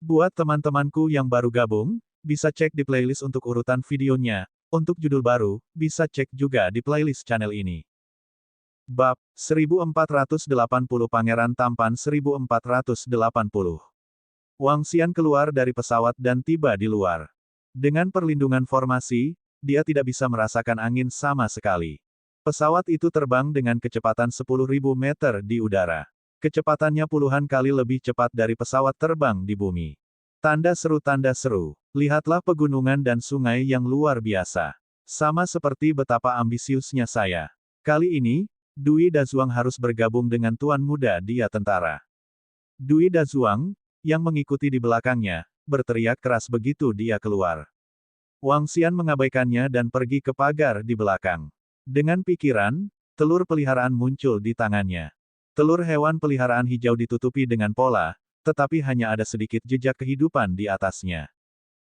Buat teman-temanku yang baru gabung, bisa cek di playlist untuk urutan videonya. Untuk judul baru, bisa cek juga di playlist channel ini. Bab 1480 Pangeran Tampan 1480. Wang Xian keluar dari pesawat dan tiba di luar. Dengan perlindungan formasi, dia tidak bisa merasakan angin sama sekali. Pesawat itu terbang dengan kecepatan 10.000 meter di udara. Kecepatannya puluhan kali lebih cepat dari pesawat terbang di bumi. Tanda seru, lihatlah pegunungan dan sungai yang luar biasa. Sama seperti betapa ambisiusnya saya. Kali ini, Dui Dazuang harus bergabung dengan tuan muda dia tentara. Dui Dazuang, yang mengikuti di belakangnya, berteriak keras begitu dia keluar. Wang Xian mengabaikannya dan pergi ke pagar di belakang. Dengan pikiran, telur peliharaan muncul di tangannya. Telur hewan peliharaan hijau ditutupi dengan pola, tetapi hanya ada sedikit jejak kehidupan di atasnya.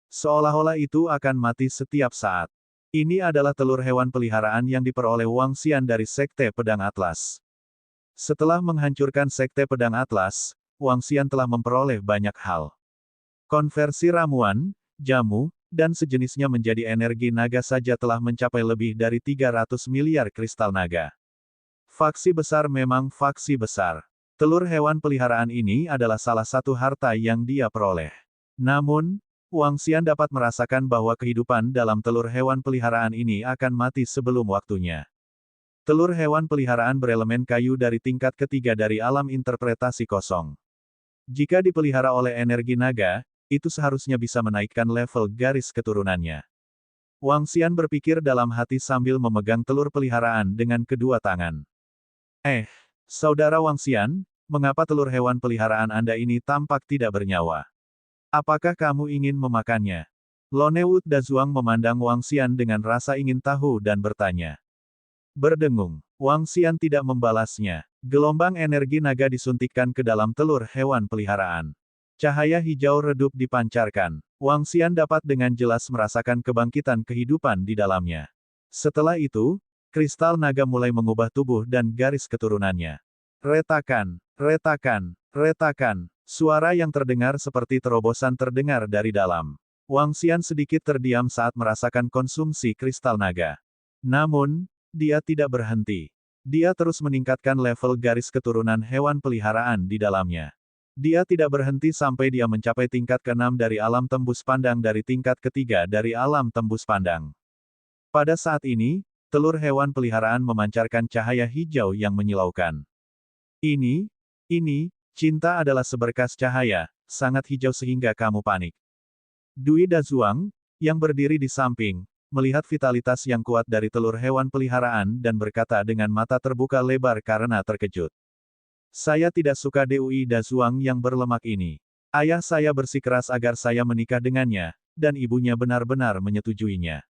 Seolah-olah itu akan mati setiap saat. Ini adalah telur hewan peliharaan yang diperoleh Wang Xian dari Sekte Pedang Atlas. Setelah menghancurkan Sekte Pedang Atlas, Wang Xian telah memperoleh banyak hal. Konversi ramuan, jamu, dan sejenisnya menjadi energi naga saja telah mencapai lebih dari 300 miliar kristal naga. Faksi besar memang faksi besar. Telur hewan peliharaan ini adalah salah satu harta yang dia peroleh. Namun, Wang Xian dapat merasakan bahwa kehidupan dalam telur hewan peliharaan ini akan mati sebelum waktunya. Telur hewan peliharaan berelemen kayu dari tingkat ketiga dari alam interpretasi kosong. Jika dipelihara oleh energi naga, itu seharusnya bisa menaikkan level garis keturunannya. Wang Xian berpikir dalam hati sambil memegang telur peliharaan dengan kedua tangan. Saudara Wang Xian, mengapa telur hewan peliharaan Anda ini tampak tidak bernyawa? Apakah kamu ingin memakannya? Lonewut Dazuang memandang Wang Xian dengan rasa ingin tahu dan bertanya. Berdengung, Wang Xian tidak membalasnya. Gelombang energi naga disuntikkan ke dalam telur hewan peliharaan. Cahaya hijau redup dipancarkan. Wang Xian dapat dengan jelas merasakan kebangkitan kehidupan di dalamnya. Setelah itu, kristal naga mulai mengubah tubuh dan garis keturunannya. Retakan, retakan, retakan. Suara yang terdengar seperti terobosan terdengar dari dalam. Wang Xian sedikit terdiam saat merasakan konsumsi kristal naga. Namun, dia tidak berhenti. Dia terus meningkatkan level garis keturunan hewan peliharaan di dalamnya. Dia tidak berhenti sampai dia mencapai tingkat ke-6 dari alam tembus pandang dari tingkat ke-3 dari alam tembus pandang. Pada saat ini, telur hewan peliharaan memancarkan cahaya hijau yang menyilaukan. Ini, cinta adalah seberkas cahaya, sangat hijau sehingga kamu panik. Dui Dazuang, yang berdiri di samping, melihat vitalitas yang kuat dari telur hewan peliharaan dan berkata dengan mata terbuka lebar karena terkejut. Saya tidak suka Dui Dazuang yang berlemak ini. Ayah saya bersikeras agar saya menikah dengannya, dan ibunya benar-benar menyetujuinya.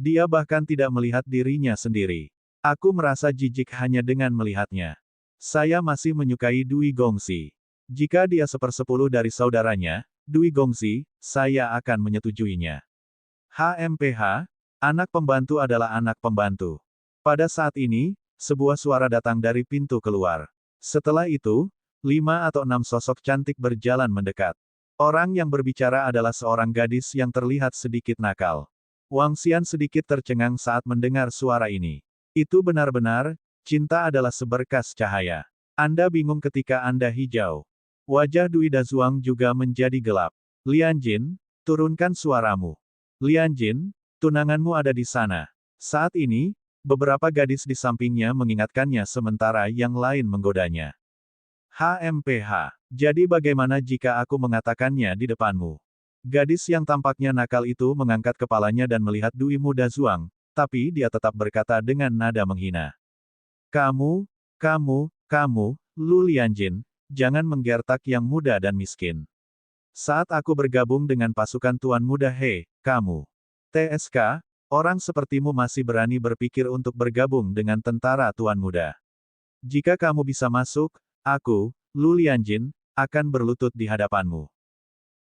Dia bahkan tidak melihat dirinya sendiri. Aku merasa jijik hanya dengan melihatnya. Saya masih menyukai Dui Gongxi. Jika dia sepersepuluh dari saudaranya, Dui Gongxi, saya akan menyetujuinya. HMPH, anak pembantu adalah anak pembantu. Pada saat ini, sebuah suara datang dari pintu keluar. Setelah itu, 5 atau 6 sosok cantik berjalan mendekat. Orang yang berbicara adalah seorang gadis yang terlihat sedikit nakal. Wang Xian sedikit tercengang saat mendengar suara ini. Itu benar-benar, cinta adalah seberkas cahaya. Anda bingung ketika Anda hijau. Wajah Dui Dazuang juga menjadi gelap. Lianjin, turunkan suaramu. Lianjin, tunanganmu ada di sana. Saat ini, beberapa gadis di sampingnya mengingatkannya sementara yang lain menggodanya. HMPH, jadi bagaimana jika aku mengatakannya di depanmu? Gadis yang tampaknya nakal itu mengangkat kepalanya dan melihat Dui Muda Zuang, tapi dia tetap berkata dengan nada menghina. Kamu, Lu Lianjin, jangan menggertak yang muda dan miskin. Saat aku bergabung dengan pasukan Tuan Muda kamu. TSK, orang sepertimu masih berani berpikir untuk bergabung dengan tentara Tuan Muda. Jika kamu bisa masuk, aku, Lu Lianjin, akan berlutut di hadapanmu.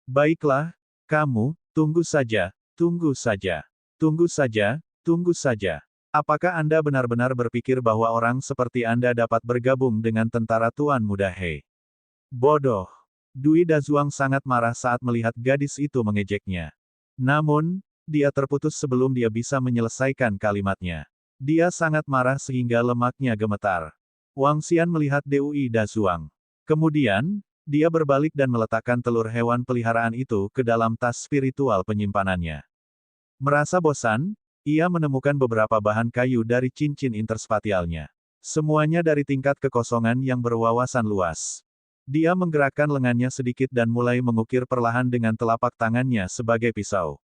Baiklah, kamu, tunggu saja, tunggu saja. Tunggu saja, tunggu saja. Apakah Anda benar-benar berpikir bahwa orang seperti Anda dapat bergabung dengan tentara Tuan Muda Bodoh. Dui Dazuang sangat marah saat melihat gadis itu mengejeknya. Namun, dia terputus sebelum dia bisa menyelesaikan kalimatnya. Dia sangat marah sehingga lemaknya gemetar. Wang Xian melihat Dui Dazuang. Kemudian, dia berbalik dan meletakkan telur hewan peliharaan itu ke dalam tas spiritual penyimpanannya. Merasa bosan, ia menemukan beberapa bahan kayu dari cincin interspatialnya. Semuanya dari tingkat kekosongan yang berwawasan luas. Dia menggerakkan lengannya sedikit dan mulai mengukir perlahan dengan telapak tangannya sebagai pisau.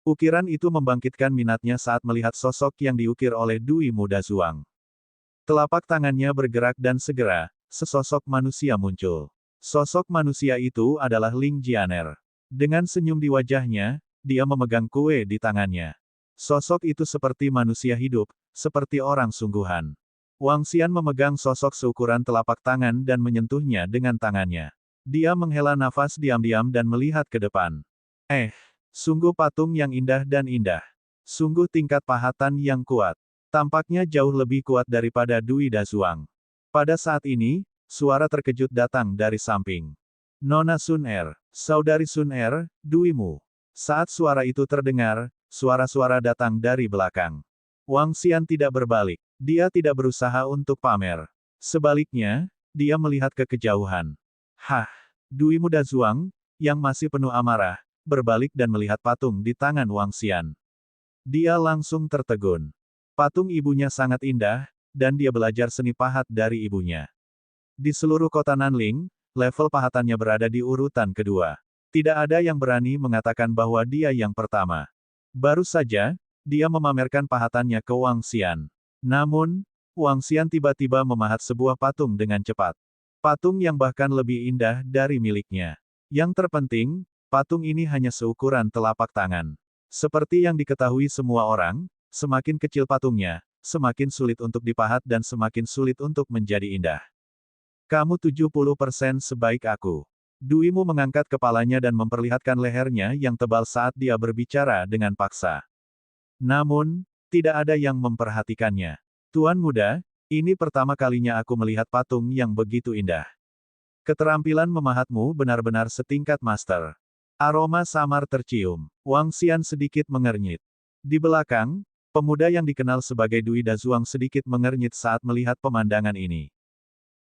Ukiran itu membangkitkan minatnya saat melihat sosok yang diukir oleh Dui Muda Zuang. Telapak tangannya bergerak dan segera, sesosok manusia muncul. Sosok manusia itu adalah Ling Jianer. Dengan senyum di wajahnya, dia memegang kue di tangannya. Sosok itu seperti manusia hidup, seperti orang sungguhan. Wang Xian memegang sosok seukuran telapak tangan dan menyentuhnya dengan tangannya. Dia menghela nafas diam-diam dan melihat ke depan. Sungguh patung yang indah dan indah. Sungguh tingkat pahatan yang kuat. Tampaknya jauh lebih kuat daripada Dui Dazuang. Pada saat ini, suara terkejut datang dari samping. Nona Sun Er, saudari Sun Er, Duimu. Saat suara itu terdengar, suara-suara datang dari belakang. Wang Xian tidak berbalik. Dia tidak berusaha untuk pamer. Sebaliknya, dia melihat ke kejauhan. Dui Muda Zuang, yang masih penuh amarah, berbalik dan melihat patung di tangan Wang Xian. Dia langsung tertegun. Patung ibunya sangat indah, dan dia belajar seni pahat dari ibunya. Di seluruh kota Nanling, level pahatannya berada di urutan kedua. Tidak ada yang berani mengatakan bahwa dia yang pertama. Baru saja, dia memamerkan pahatannya ke Wang Xian. Namun, Wang Xian tiba-tiba memahat sebuah patung dengan cepat. Patung yang bahkan lebih indah dari miliknya. Yang terpenting, patung ini hanya seukuran telapak tangan. Seperti yang diketahui semua orang, semakin kecil patungnya, semakin sulit untuk dipahat dan semakin sulit untuk menjadi indah. Kamu 70% sebaik aku. Duimu mengangkat kepalanya dan memperlihatkan lehernya yang tebal saat dia berbicara dengan paksa. Namun, tidak ada yang memperhatikannya. Tuan muda, ini pertama kalinya aku melihat patung yang begitu indah. Keterampilan memahatmu benar-benar setingkat master. Aroma samar tercium. Wang Xian sedikit mengernyit. Di belakang, pemuda yang dikenal sebagai Dui Dazuang sedikit mengernyit saat melihat pemandangan ini.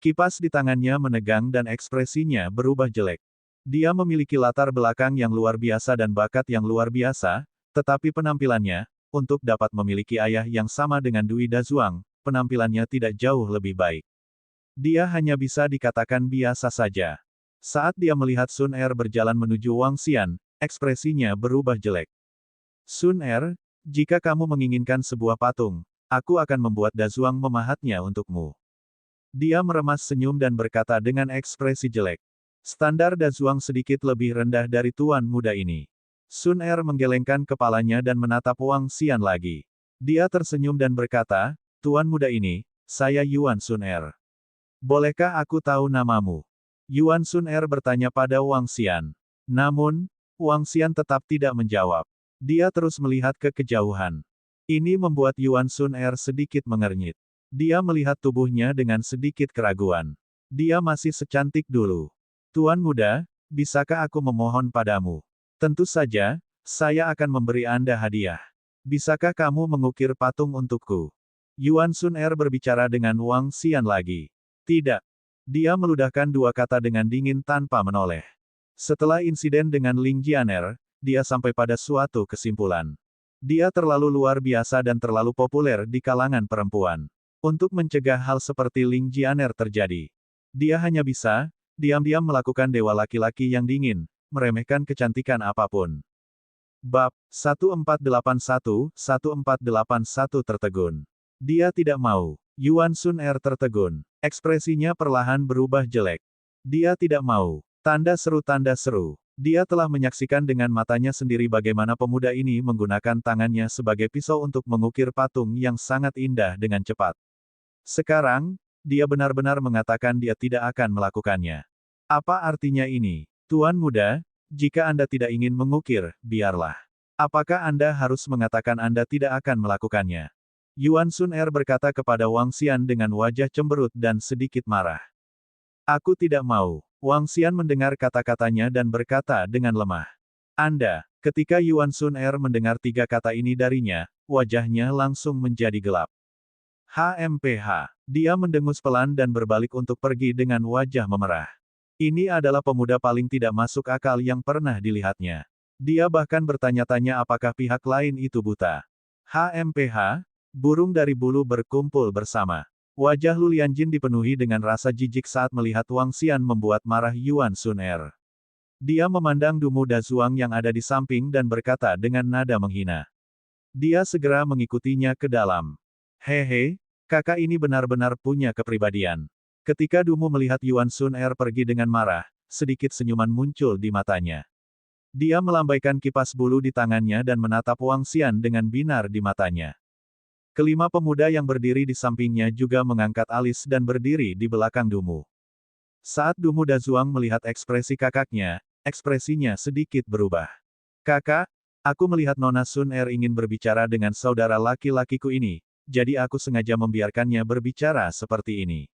Kipas di tangannya menegang dan ekspresinya berubah jelek. Dia memiliki latar belakang yang luar biasa dan bakat yang luar biasa, tetapi penampilannya, untuk dapat memiliki ayah yang sama dengan Dui Dazuang, penampilannya tidak jauh lebih baik. Dia hanya bisa dikatakan biasa saja. Saat dia melihat Sun Er berjalan menuju Wang Xian, ekspresinya berubah jelek. Sun Er, jika kamu menginginkan sebuah patung, aku akan membuat Dazuang memahatnya untukmu. Dia meremas senyum dan berkata dengan ekspresi jelek. Standar Dazuang sedikit lebih rendah dari tuan muda ini. Sun Er menggelengkan kepalanya dan menatap Wang Xian lagi. Dia tersenyum dan berkata, Tuan muda ini, saya Yuan Sun Er. Bolehkah aku tahu namamu? Yuan Sun Er bertanya pada Wang Xian. Namun, Wang Xian tetap tidak menjawab. Dia terus melihat ke kejauhan. Ini membuat Yuan Sun Er sedikit mengernyit. Dia melihat tubuhnya dengan sedikit keraguan. Dia masih secantik dulu. Tuan muda, bisakah aku memohon padamu? Tentu saja, saya akan memberi Anda hadiah. Bisakah kamu mengukir patung untukku? Yuan Sun Er berbicara dengan Wang Xian lagi. Tidak. Dia meludahkan dua kata dengan dingin tanpa menoleh. Setelah insiden dengan Ling Jianer, dia sampai pada suatu kesimpulan. Dia terlalu luar biasa dan terlalu populer di kalangan perempuan. Untuk mencegah hal seperti Ling Jianer terjadi, dia hanya bisa diam-diam melakukan dewa laki-laki yang dingin, meremehkan kecantikan apapun. Bab 1481 tertegun. Dia tidak mau. Yuan Sun Er tertegun. Ekspresinya perlahan berubah jelek. Dia tidak mau. Tanda seru. Dia telah menyaksikan dengan matanya sendiri bagaimana pemuda ini menggunakan tangannya sebagai pisau untuk mengukir patung yang sangat indah dengan cepat. Sekarang, dia benar-benar mengatakan dia tidak akan melakukannya. Apa artinya ini? Tuan muda, jika Anda tidak ingin mengukir, biarlah. Apakah Anda harus mengatakan Anda tidak akan melakukannya? Yuan Sun Er berkata kepada Wang Xian dengan wajah cemberut dan sedikit marah. Aku tidak mau. Wang Xian mendengar kata-katanya dan berkata dengan lemah. Anda, ketika Yuan Sun Er mendengar tiga kata ini darinya, wajahnya langsung menjadi gelap. HMPH. Dia mendengus pelan dan berbalik untuk pergi dengan wajah memerah. Ini adalah pemuda paling tidak masuk akal yang pernah dilihatnya. Dia bahkan bertanya-tanya apakah pihak lain itu buta. HMPH, burung dari bulu berkumpul bersama. Wajah Lu Lianjin dipenuhi dengan rasa jijik saat melihat Wang Xian membuat marah Yuan Sun Er. Dia memandang Dumu Dazuang yang ada di samping dan berkata dengan nada menghina. Dia segera mengikutinya ke dalam. Hehe, kakak ini benar-benar punya kepribadian. Ketika Dumu melihat Yuan Sun Er pergi dengan marah, sedikit senyuman muncul di matanya. Dia melambaikan kipas bulu di tangannya dan menatap Wang Xian dengan binar di matanya. Kelima pemuda yang berdiri di sampingnya juga mengangkat alis dan berdiri di belakang Dumu. Saat Dumu Dazuang melihat ekspresi kakaknya, ekspresinya sedikit berubah. Kakak, aku melihat Nona Sun Er ingin berbicara dengan saudara laki-lakiku ini, jadi aku sengaja membiarkannya berbicara seperti ini.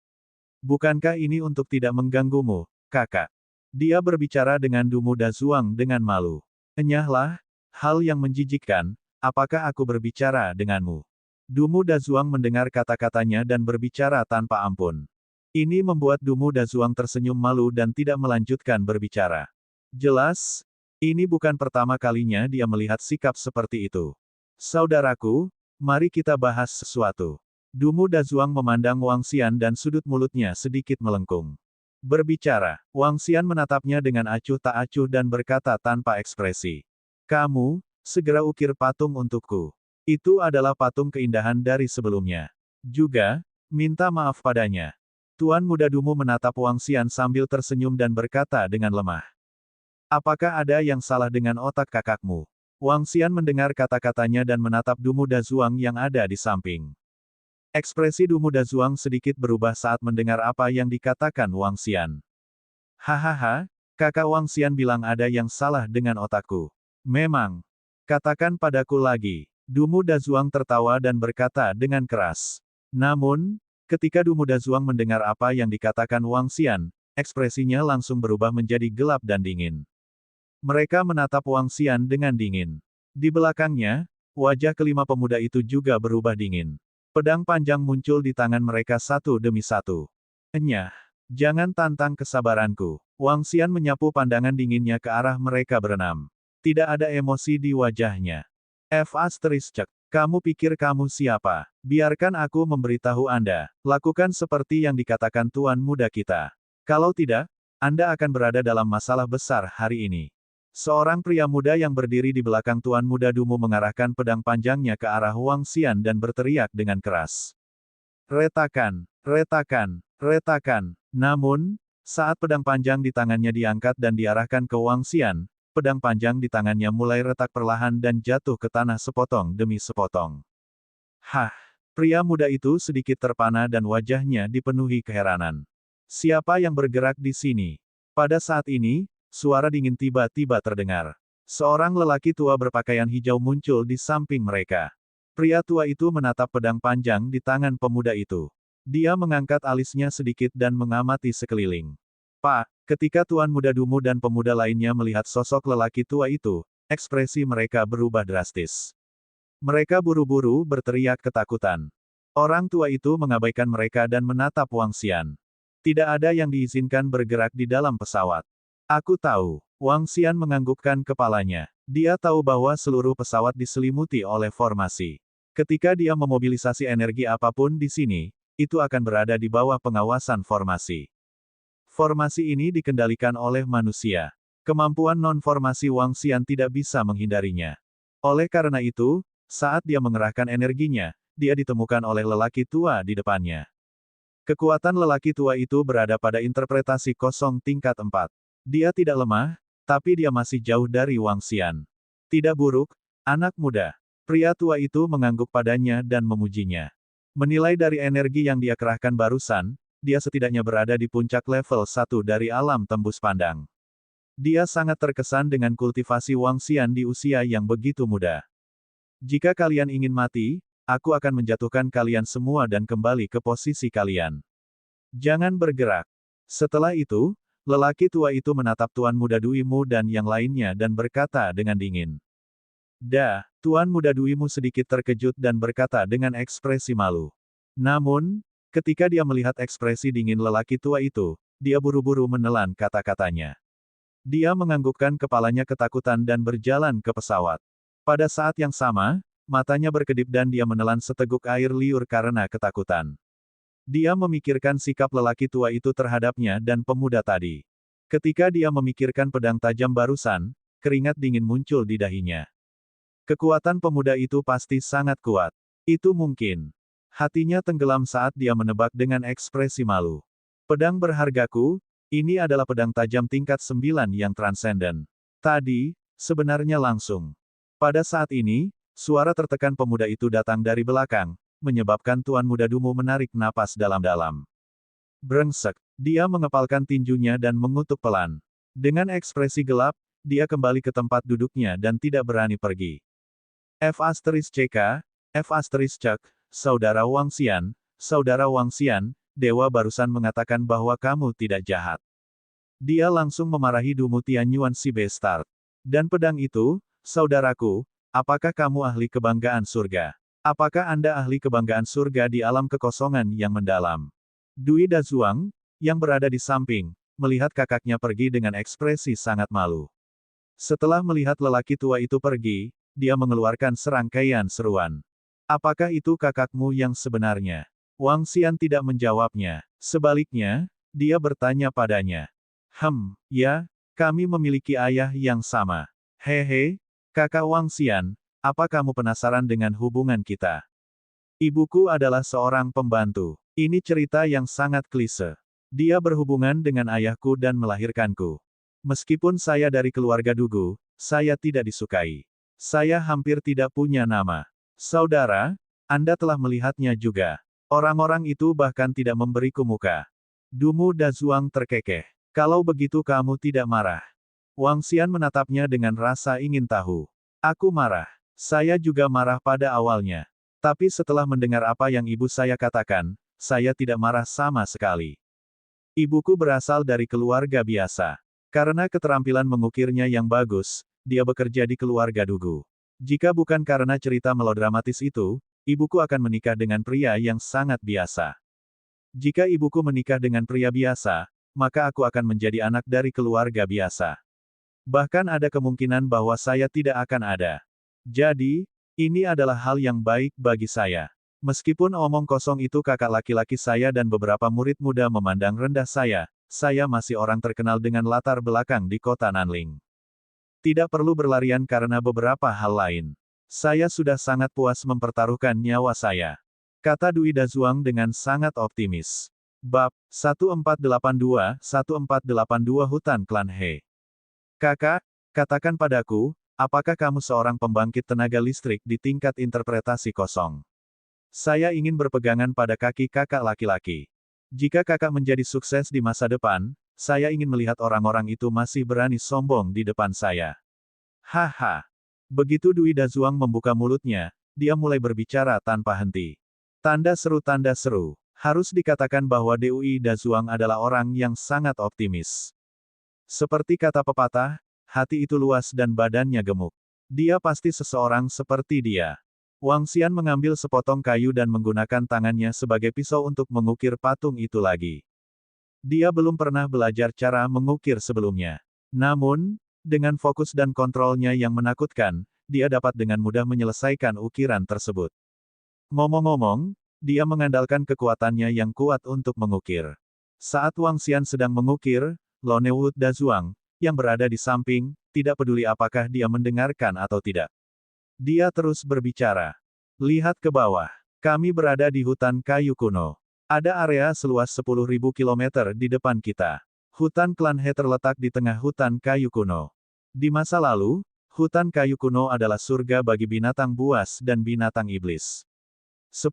Bukankah ini untuk tidak mengganggumu, kakak? Dia berbicara dengan Dumu Dazuang dengan malu. Enyahlah, hal yang menjijikkan, apakah aku berbicara denganmu? Dumu Dazuang mendengar kata-katanya dan berbicara tanpa ampun. Ini membuat Dumu Dazuang tersenyum malu dan tidak melanjutkan berbicara. Jelas, ini bukan pertama kalinya dia melihat sikap seperti itu. Saudaraku, mari kita bahas sesuatu. Dumu Dazuang memandang Wang Xian dan sudut mulutnya sedikit melengkung. Berbicara, Wang Xian menatapnya dengan acuh tak acuh dan berkata tanpa ekspresi. Kamu, segera ukir patung untukku. Itu adalah patung keindahan dari sebelumnya. Juga, minta maaf padanya. Tuan Muda Dumu menatap Wang Xian sambil tersenyum dan berkata dengan lemah. Apakah ada yang salah dengan otak kakakmu? Wang Xian mendengar kata-katanya dan menatap Dumu Dazuang yang ada di samping. Ekspresi Dumu Dazuang sedikit berubah saat mendengar apa yang dikatakan Wang Xian. Hahaha, kakak Wang Xian bilang ada yang salah dengan otakku. Memang. Katakan padaku lagi. Dumu Dazuang tertawa dan berkata dengan keras. Namun, ketika Dumu Dazuang mendengar apa yang dikatakan Wang Xian, ekspresinya langsung berubah menjadi gelap dan dingin. Mereka menatap Wang Xian dengan dingin. Di belakangnya, wajah kelima pemuda itu juga berubah dingin. Pedang panjang muncul di tangan mereka satu demi satu. Enyah, jangan tantang kesabaranku. Wang Xian menyapu pandangan dinginnya ke arah mereka berenam. Tidak ada emosi di wajahnya. Cek, kamu pikir kamu siapa? Biarkan aku memberitahu Anda, lakukan seperti yang dikatakan Tuan Muda kita. Kalau tidak, Anda akan berada dalam masalah besar hari ini. Seorang pria muda yang berdiri di belakang Tuan Muda Dumu mengarahkan pedang panjangnya ke arah Wang Xian dan berteriak dengan keras. Retakan, retakan, retakan. Namun, saat pedang panjang di tangannya diangkat dan diarahkan ke Wang Xian, pedang panjang di tangannya mulai retak perlahan dan jatuh ke tanah sepotong demi sepotong. Hah! Pria muda itu sedikit terpana dan wajahnya dipenuhi keheranan. Siapa yang bergerak di sini? Pada saat ini, suara dingin tiba-tiba terdengar. Seorang lelaki tua berpakaian hijau muncul di samping mereka. Pria tua itu menatap pedang panjang di tangan pemuda itu. Dia mengangkat alisnya sedikit dan mengamati sekeliling. Pak, ketika Tuan Muda Dumu dan pemuda lainnya melihat sosok lelaki tua itu, ekspresi mereka berubah drastis. Mereka buru-buru berteriak ketakutan. Orang tua itu mengabaikan mereka dan menatap Wang Xian. Tidak ada yang diizinkan bergerak di dalam pesawat. Aku tahu. Wang Xian menganggukkan kepalanya. Dia tahu bahwa seluruh pesawat diselimuti oleh formasi. Ketika dia memobilisasi energi apapun di sini, itu akan berada di bawah pengawasan formasi. Formasi ini dikendalikan oleh manusia. Kemampuan non-formasi Wang Xian tidak bisa menghindarinya. Oleh karena itu, saat dia mengerahkan energinya, dia ditemukan oleh lelaki tua di depannya. Kekuatan lelaki tua itu berada pada interpretasi kosong tingkat 4. Dia tidak lemah, tapi dia masih jauh dari Wang Xian. Tidak buruk, anak muda. Pria tua itu mengangguk padanya dan memujinya. Menilai dari energi yang dia kerahkan barusan, dia setidaknya berada di puncak level 1 dari alam tembus pandang. Dia sangat terkesan dengan kultivasi Wang Xian di usia yang begitu muda. Jika kalian ingin mati, aku akan menjatuhkan kalian semua dan kembali ke posisi kalian. Jangan bergerak. Setelah itu, lelaki tua itu menatap Tuan Muda Dui Mu dan yang lainnya dan berkata dengan dingin. Tuan Muda Dui Mu sedikit terkejut dan berkata dengan ekspresi malu. Namun, ketika dia melihat ekspresi dingin lelaki tua itu, dia buru-buru menelan kata-katanya. Dia menganggukkan kepalanya ketakutan dan berjalan ke pesawat. Pada saat yang sama, matanya berkedip dan dia menelan seteguk air liur karena ketakutan. Dia memikirkan sikap lelaki tua itu terhadapnya dan pemuda tadi. Ketika dia memikirkan pedang tajam barusan, keringat dingin muncul di dahinya. Kekuatan pemuda itu pasti sangat kuat. Itu mungkin. Hatinya tenggelam saat dia menebak dengan ekspresi malu. Pedang berhargaku, ini adalah pedang tajam tingkat 9 yang transenden. Tadi, sebenarnya langsung. Pada saat ini, suara tertekan pemuda itu datang dari belakang, menyebabkan Tuan Muda Dumu menarik napas dalam-dalam. Brengsek, dia mengepalkan tinjunya dan mengutuk pelan. Dengan ekspresi gelap, dia kembali ke tempat duduknya dan tidak berani pergi. F*CK, F*CK, Saudara Wang Xian, Dewa barusan mengatakan bahwa kamu tidak jahat. Dia langsung memarahi Dumu Tianyuan si Bestard. Dan pedang itu, saudaraku, apakah kamu ahli kebanggaan surga? Apakah Anda ahli kebanggaan surga di alam kekosongan yang mendalam? Dui Dazuang, yang berada di samping, melihat kakaknya pergi dengan ekspresi sangat malu. Setelah melihat lelaki tua itu pergi, dia mengeluarkan serangkaian seruan. Apakah itu kakakmu yang sebenarnya? Wang Xian tidak menjawabnya. Sebaliknya, dia bertanya padanya. Ya, kami memiliki ayah yang sama. Hehe, kakak Wang Xian, apa kamu penasaran dengan hubungan kita? Ibuku adalah seorang pembantu. Ini cerita yang sangat klise. Dia berhubungan dengan ayahku dan melahirkanku. Meskipun saya dari keluarga Dugu, saya tidak disukai. Saya hampir tidak punya nama. Saudara, Anda telah melihatnya juga. Orang-orang itu bahkan tidak memberiku muka. Dumu Dazuang terkekeh. Kalau begitu kamu tidak marah. Wang Xian menatapnya dengan rasa ingin tahu. Aku marah. Saya juga marah pada awalnya. Tapi setelah mendengar apa yang ibu saya katakan, saya tidak marah sama sekali. Ibuku berasal dari keluarga biasa. Karena keterampilan mengukirnya yang bagus, dia bekerja di keluarga Dugu. Jika bukan karena cerita melodramatis itu, ibuku akan menikah dengan pria yang sangat biasa. Jika ibuku menikah dengan pria biasa, maka aku akan menjadi anak dari keluarga biasa. Bahkan ada kemungkinan bahwa saya tidak akan ada. Jadi, ini adalah hal yang baik bagi saya. Meskipun omong kosong itu kakak laki-laki saya dan beberapa murid muda memandang rendah saya masih orang terkenal dengan latar belakang di kota Nanling. Tidak perlu berlarian karena beberapa hal lain. Saya sudah sangat puas mempertaruhkan nyawa saya. Kata Dui Dazuang dengan sangat optimis. Bab 1482 Hutan Klan He. Kakak, katakan padaku, apakah kamu seorang pembangkit tenaga listrik di tingkat interpretasi kosong? Saya ingin berpegangan pada kaki kakak laki-laki. Jika kakak menjadi sukses di masa depan, saya ingin melihat orang-orang itu masih berani sombong di depan saya. Haha. Begitu Dui Dazuang membuka mulutnya, dia mulai berbicara tanpa henti. Tanda seru. Harus dikatakan bahwa Dui Dazuang adalah orang yang sangat optimis. Seperti kata pepatah, hati itu luas dan badannya gemuk. Dia pasti seseorang seperti dia. Wang Xian mengambil sepotong kayu dan menggunakan tangannya sebagai pisau untuk mengukir patung itu lagi. Dia belum pernah belajar cara mengukir sebelumnya. Namun, dengan fokus dan kontrolnya yang menakutkan, dia dapat dengan mudah menyelesaikan ukiran tersebut. Ngomong-ngomong, dia mengandalkan kekuatannya yang kuat untuk mengukir. Saat Wang Xian sedang mengukir, Lonewut Dazuang, yang berada di samping, tidak peduli apakah dia mendengarkan atau tidak. Dia terus berbicara. Lihat ke bawah. Kami berada di hutan kayu kuno. Ada area seluas 10.000 km di depan kita. Hutan Klan He terletak di tengah hutan kayu kuno. Di masa lalu, hutan kayu kuno adalah surga bagi binatang buas dan binatang iblis. 10.000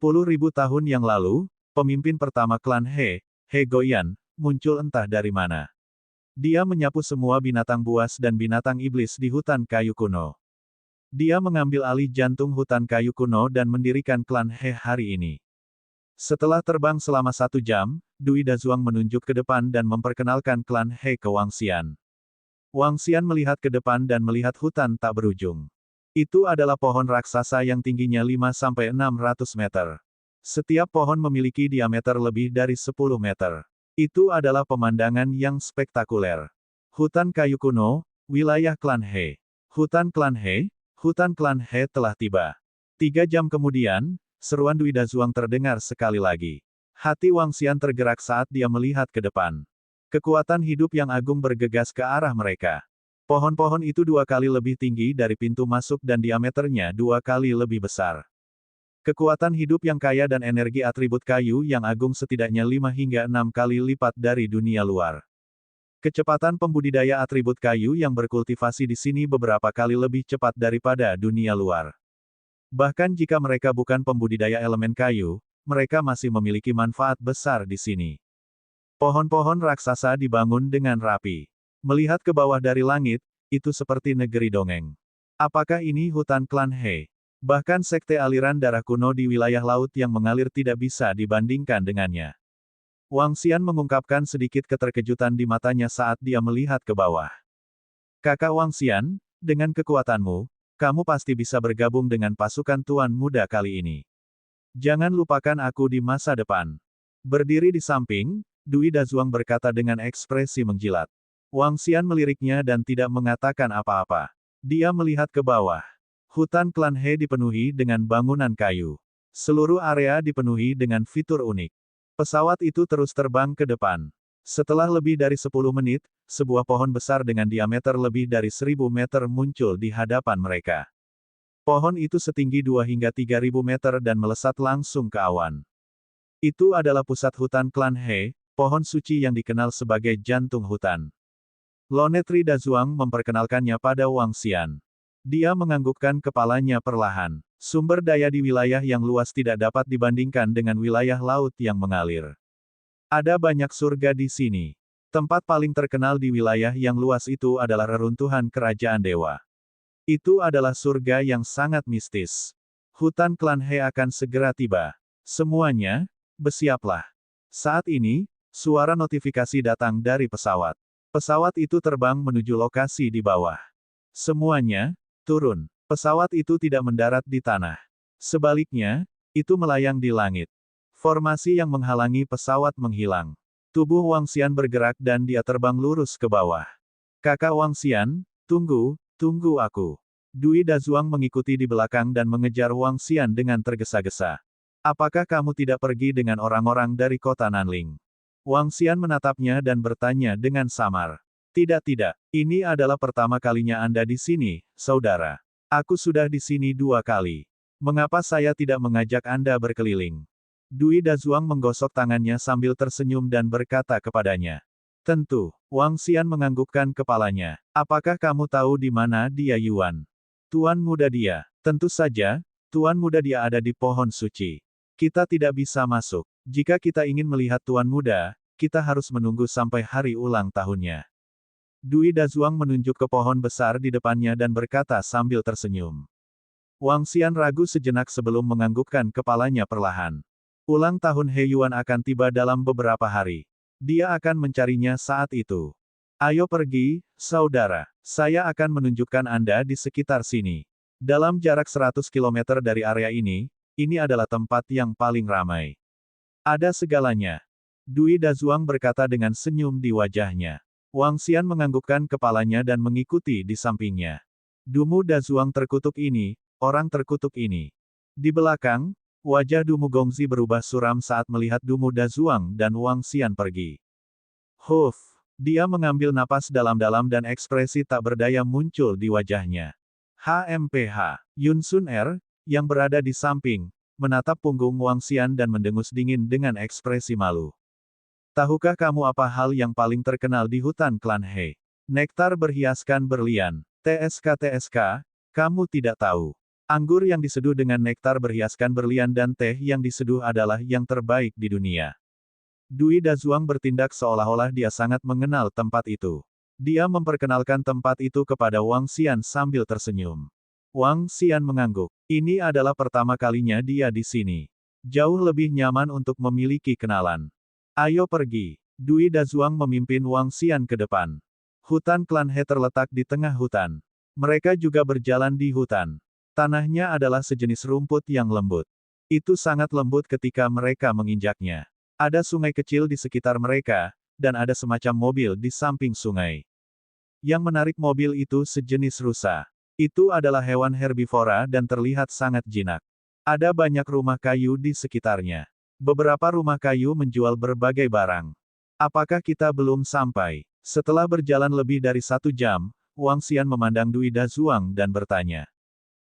tahun yang lalu, pemimpin pertama Klan He, He Goyan, muncul entah dari mana. Dia menyapu semua binatang buas dan binatang iblis di hutan kayu kuno. Dia mengambil alih jantung hutan kayu kuno dan mendirikan Klan He hari ini. Setelah terbang selama 1 jam, Dui Dazuang menunjuk ke depan dan memperkenalkan klan He ke Wang Xian. Wang Xian melihat ke depan dan melihat hutan tak berujung. Itu adalah pohon raksasa yang tingginya 5-600 meter. Setiap pohon memiliki diameter lebih dari 10 meter. Itu adalah pemandangan yang spektakuler. Hutan kayu kuno, wilayah klan He. Hutan klan He, hutan klan He telah tiba. 3 jam kemudian, seruan Dui Dazuang terdengar sekali lagi. Hati Wang Xian tergerak saat dia melihat ke depan. Kekuatan hidup yang agung bergegas ke arah mereka. Pohon-pohon itu 2 kali lebih tinggi dari pintu masuk dan diameternya 2 kali lebih besar. Kekuatan hidup yang kaya dan energi atribut kayu yang agung setidaknya 5 hingga 6 kali lipat dari dunia luar. Kecepatan pembudidaya atribut kayu yang berkultivasi di sini beberapa kali lebih cepat daripada dunia luar. Bahkan jika mereka bukan pembudidaya elemen kayu, mereka masih memiliki manfaat besar di sini. Pohon-pohon raksasa dibangun dengan rapi. Melihat ke bawah dari langit, itu seperti negeri dongeng. Apakah ini hutan klan He? Bahkan sekte aliran darah kuno di wilayah laut yang mengalir tidak bisa dibandingkan dengannya. Wang Xian mengungkapkan sedikit keterkejutan di matanya saat dia melihat ke bawah. Kakak Wang Xian, dengan kekuatanmu, kamu pasti bisa bergabung dengan pasukan Tuan Muda kali ini. Jangan lupakan aku di masa depan. Berdiri di samping, Dui Dazuang berkata dengan ekspresi menjilat. Wang Xian meliriknya dan tidak mengatakan apa-apa. Dia melihat ke bawah. Hutan klan He dipenuhi dengan bangunan kayu. Seluruh area dipenuhi dengan fitur unik. Pesawat itu terus terbang ke depan. Setelah lebih dari 10 menit, sebuah pohon besar dengan diameter lebih dari 1000 meter muncul di hadapan mereka. Pohon itu setinggi 2 hingga 3000 meter dan melesat langsung ke awan. Itu adalah pusat hutan klan He, pohon suci yang dikenal sebagai jantung hutan. Lonetri Dazuang memperkenalkannya pada Wang Xian. Dia menganggukkan kepalanya perlahan. Sumber daya di wilayah yang luas tidak dapat dibandingkan dengan wilayah laut yang mengalir. Ada banyak surga di sini. Tempat paling terkenal di wilayah yang luas itu adalah reruntuhan kerajaan dewa. Itu adalah surga yang sangat mistis. Hutan klan He akan segera tiba. Semuanya, bersiaplah. Saat ini, suara notifikasi datang dari pesawat. Pesawat itu terbang menuju lokasi di bawah. Semuanya, turun. Pesawat itu tidak mendarat di tanah. Sebaliknya, itu melayang di langit. Formasi yang menghalangi pesawat menghilang. Tubuh Wang Xian bergerak dan dia terbang lurus ke bawah. Kakak Wang Xian, tunggu aku. Dui Dazuang mengikuti di belakang dan mengejar Wang Xian dengan tergesa-gesa. Apakah kamu tidak pergi dengan orang-orang dari kota Nanling? Wang Xian menatapnya dan bertanya dengan samar. Tidak, ini adalah pertama kalinya Anda di sini, saudara. Aku sudah di sini 2 kali. Mengapa saya tidak mengajak Anda berkeliling? Dui Dazuang menggosok tangannya sambil tersenyum dan berkata kepadanya. Tentu, Wang Xian menganggukkan kepalanya. Apakah kamu tahu di mana dia Yuan? Tuan muda dia. Tentu saja, Tuan muda dia ada di pohon suci. Kita tidak bisa masuk. Jika kita ingin melihat Tuan muda, kita harus menunggu sampai hari ulang tahunnya. Dui Dazuang menunjuk ke pohon besar di depannya dan berkata sambil tersenyum. Wang Xian ragu sejenak sebelum menganggukkan kepalanya perlahan. Ulang tahun He Yuan akan tiba dalam beberapa hari. Dia akan mencarinya saat itu. Ayo pergi, saudara. Saya akan menunjukkan Anda di sekitar sini. Dalam jarak 100 km dari area ini adalah tempat yang paling ramai. Ada segalanya. Dui Dazuang berkata dengan senyum di wajahnya. Wang Xian menganggukkan kepalanya dan mengikuti di sampingnya. Dumu Dazuang terkutuk ini, orang terkutuk ini. Di belakang, wajah Dumu Gongzi berubah suram saat melihat Dumu Dazuang dan Wang Xian pergi. Huff, dia mengambil napas dalam-dalam dan ekspresi tak berdaya muncul di wajahnya. HMPH, Yun Sun Er, yang berada di samping, menatap punggung Wang Xian dan mendengus dingin dengan ekspresi malu. Tahukah kamu apa hal yang paling terkenal di hutan klan He? Nektar berhiaskan berlian. TSK, kamu tidak tahu. Anggur yang diseduh dengan nektar berhiaskan berlian dan teh yang diseduh adalah yang terbaik di dunia. Dui Dazuang bertindak seolah-olah dia sangat mengenal tempat itu. Dia memperkenalkan tempat itu kepada Wang Xian sambil tersenyum. Wang Xian mengangguk. Ini adalah pertama kalinya dia di sini. Jauh lebih nyaman untuk memiliki kenalan. Ayo pergi. Dui Dazuang memimpin Wang Xian ke depan. Hutan klan He terletak di tengah hutan. Mereka juga berjalan di hutan. Tanahnya adalah sejenis rumput yang lembut. Itu sangat lembut ketika mereka menginjaknya. Ada sungai kecil di sekitar mereka, dan ada semacam mobil di samping sungai. Yang menarik mobil itu sejenis rusa. Itu adalah hewan herbivora dan terlihat sangat jinak. Ada banyak rumah kayu di sekitarnya. Beberapa rumah kayu menjual berbagai barang. Apakah kita belum sampai? Setelah berjalan lebih dari 1 jam, Wang Xian memandang Dui Dazuang dan bertanya.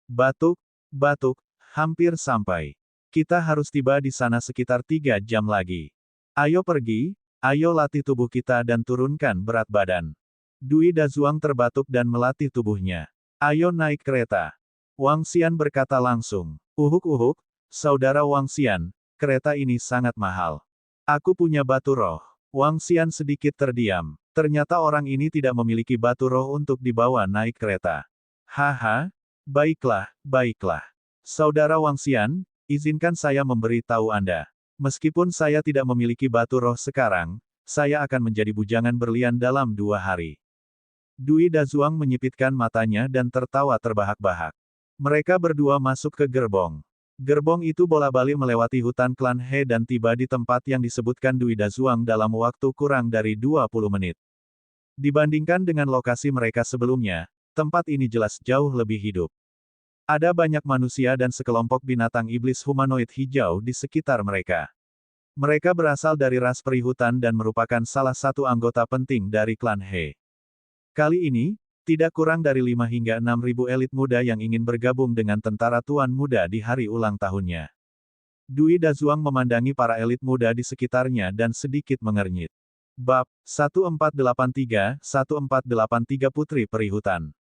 Batuk, batuk, hampir sampai. Kita harus tiba di sana sekitar 3 jam lagi. Ayo pergi, ayo latih tubuh kita dan turunkan berat badan. Dui Dazuang terbatuk dan melatih tubuhnya. Ayo naik kereta. Wang Xian berkata langsung. Uhuk-uhuk, saudara Wang Xian, kereta ini sangat mahal. Aku punya batu roh. Wang Xian sedikit terdiam. Ternyata orang ini tidak memiliki batu roh untuk dibawa naik kereta. Haha, baiklah, baiklah. Saudara Wang Xian, izinkan saya memberi tahu Anda. Meskipun saya tidak memiliki batu roh sekarang, saya akan menjadi bujangan berlian dalam 2 hari. Dui Dazuang menyipitkan matanya dan tertawa terbahak-bahak. Mereka berdua masuk ke gerbong. Gerbong itu bola-balik melewati hutan klan He dan tiba di tempat yang disebutkan Dui Dazuang dalam waktu kurang dari 20 menit. Dibandingkan dengan lokasi mereka sebelumnya, tempat ini jelas jauh lebih hidup. Ada banyak manusia dan sekelompok binatang iblis humanoid hijau di sekitar mereka. Mereka berasal dari ras perihutan dan merupakan salah satu anggota penting dari klan He. Kali ini, tidak kurang dari 5 hingga 6.000 elit muda yang ingin bergabung dengan tentara Tuan Muda di hari ulang tahunnya. Dui Dazuang memandangi para elit muda di sekitarnya dan sedikit mengernyit. Bab 1483 Putri Perihutan.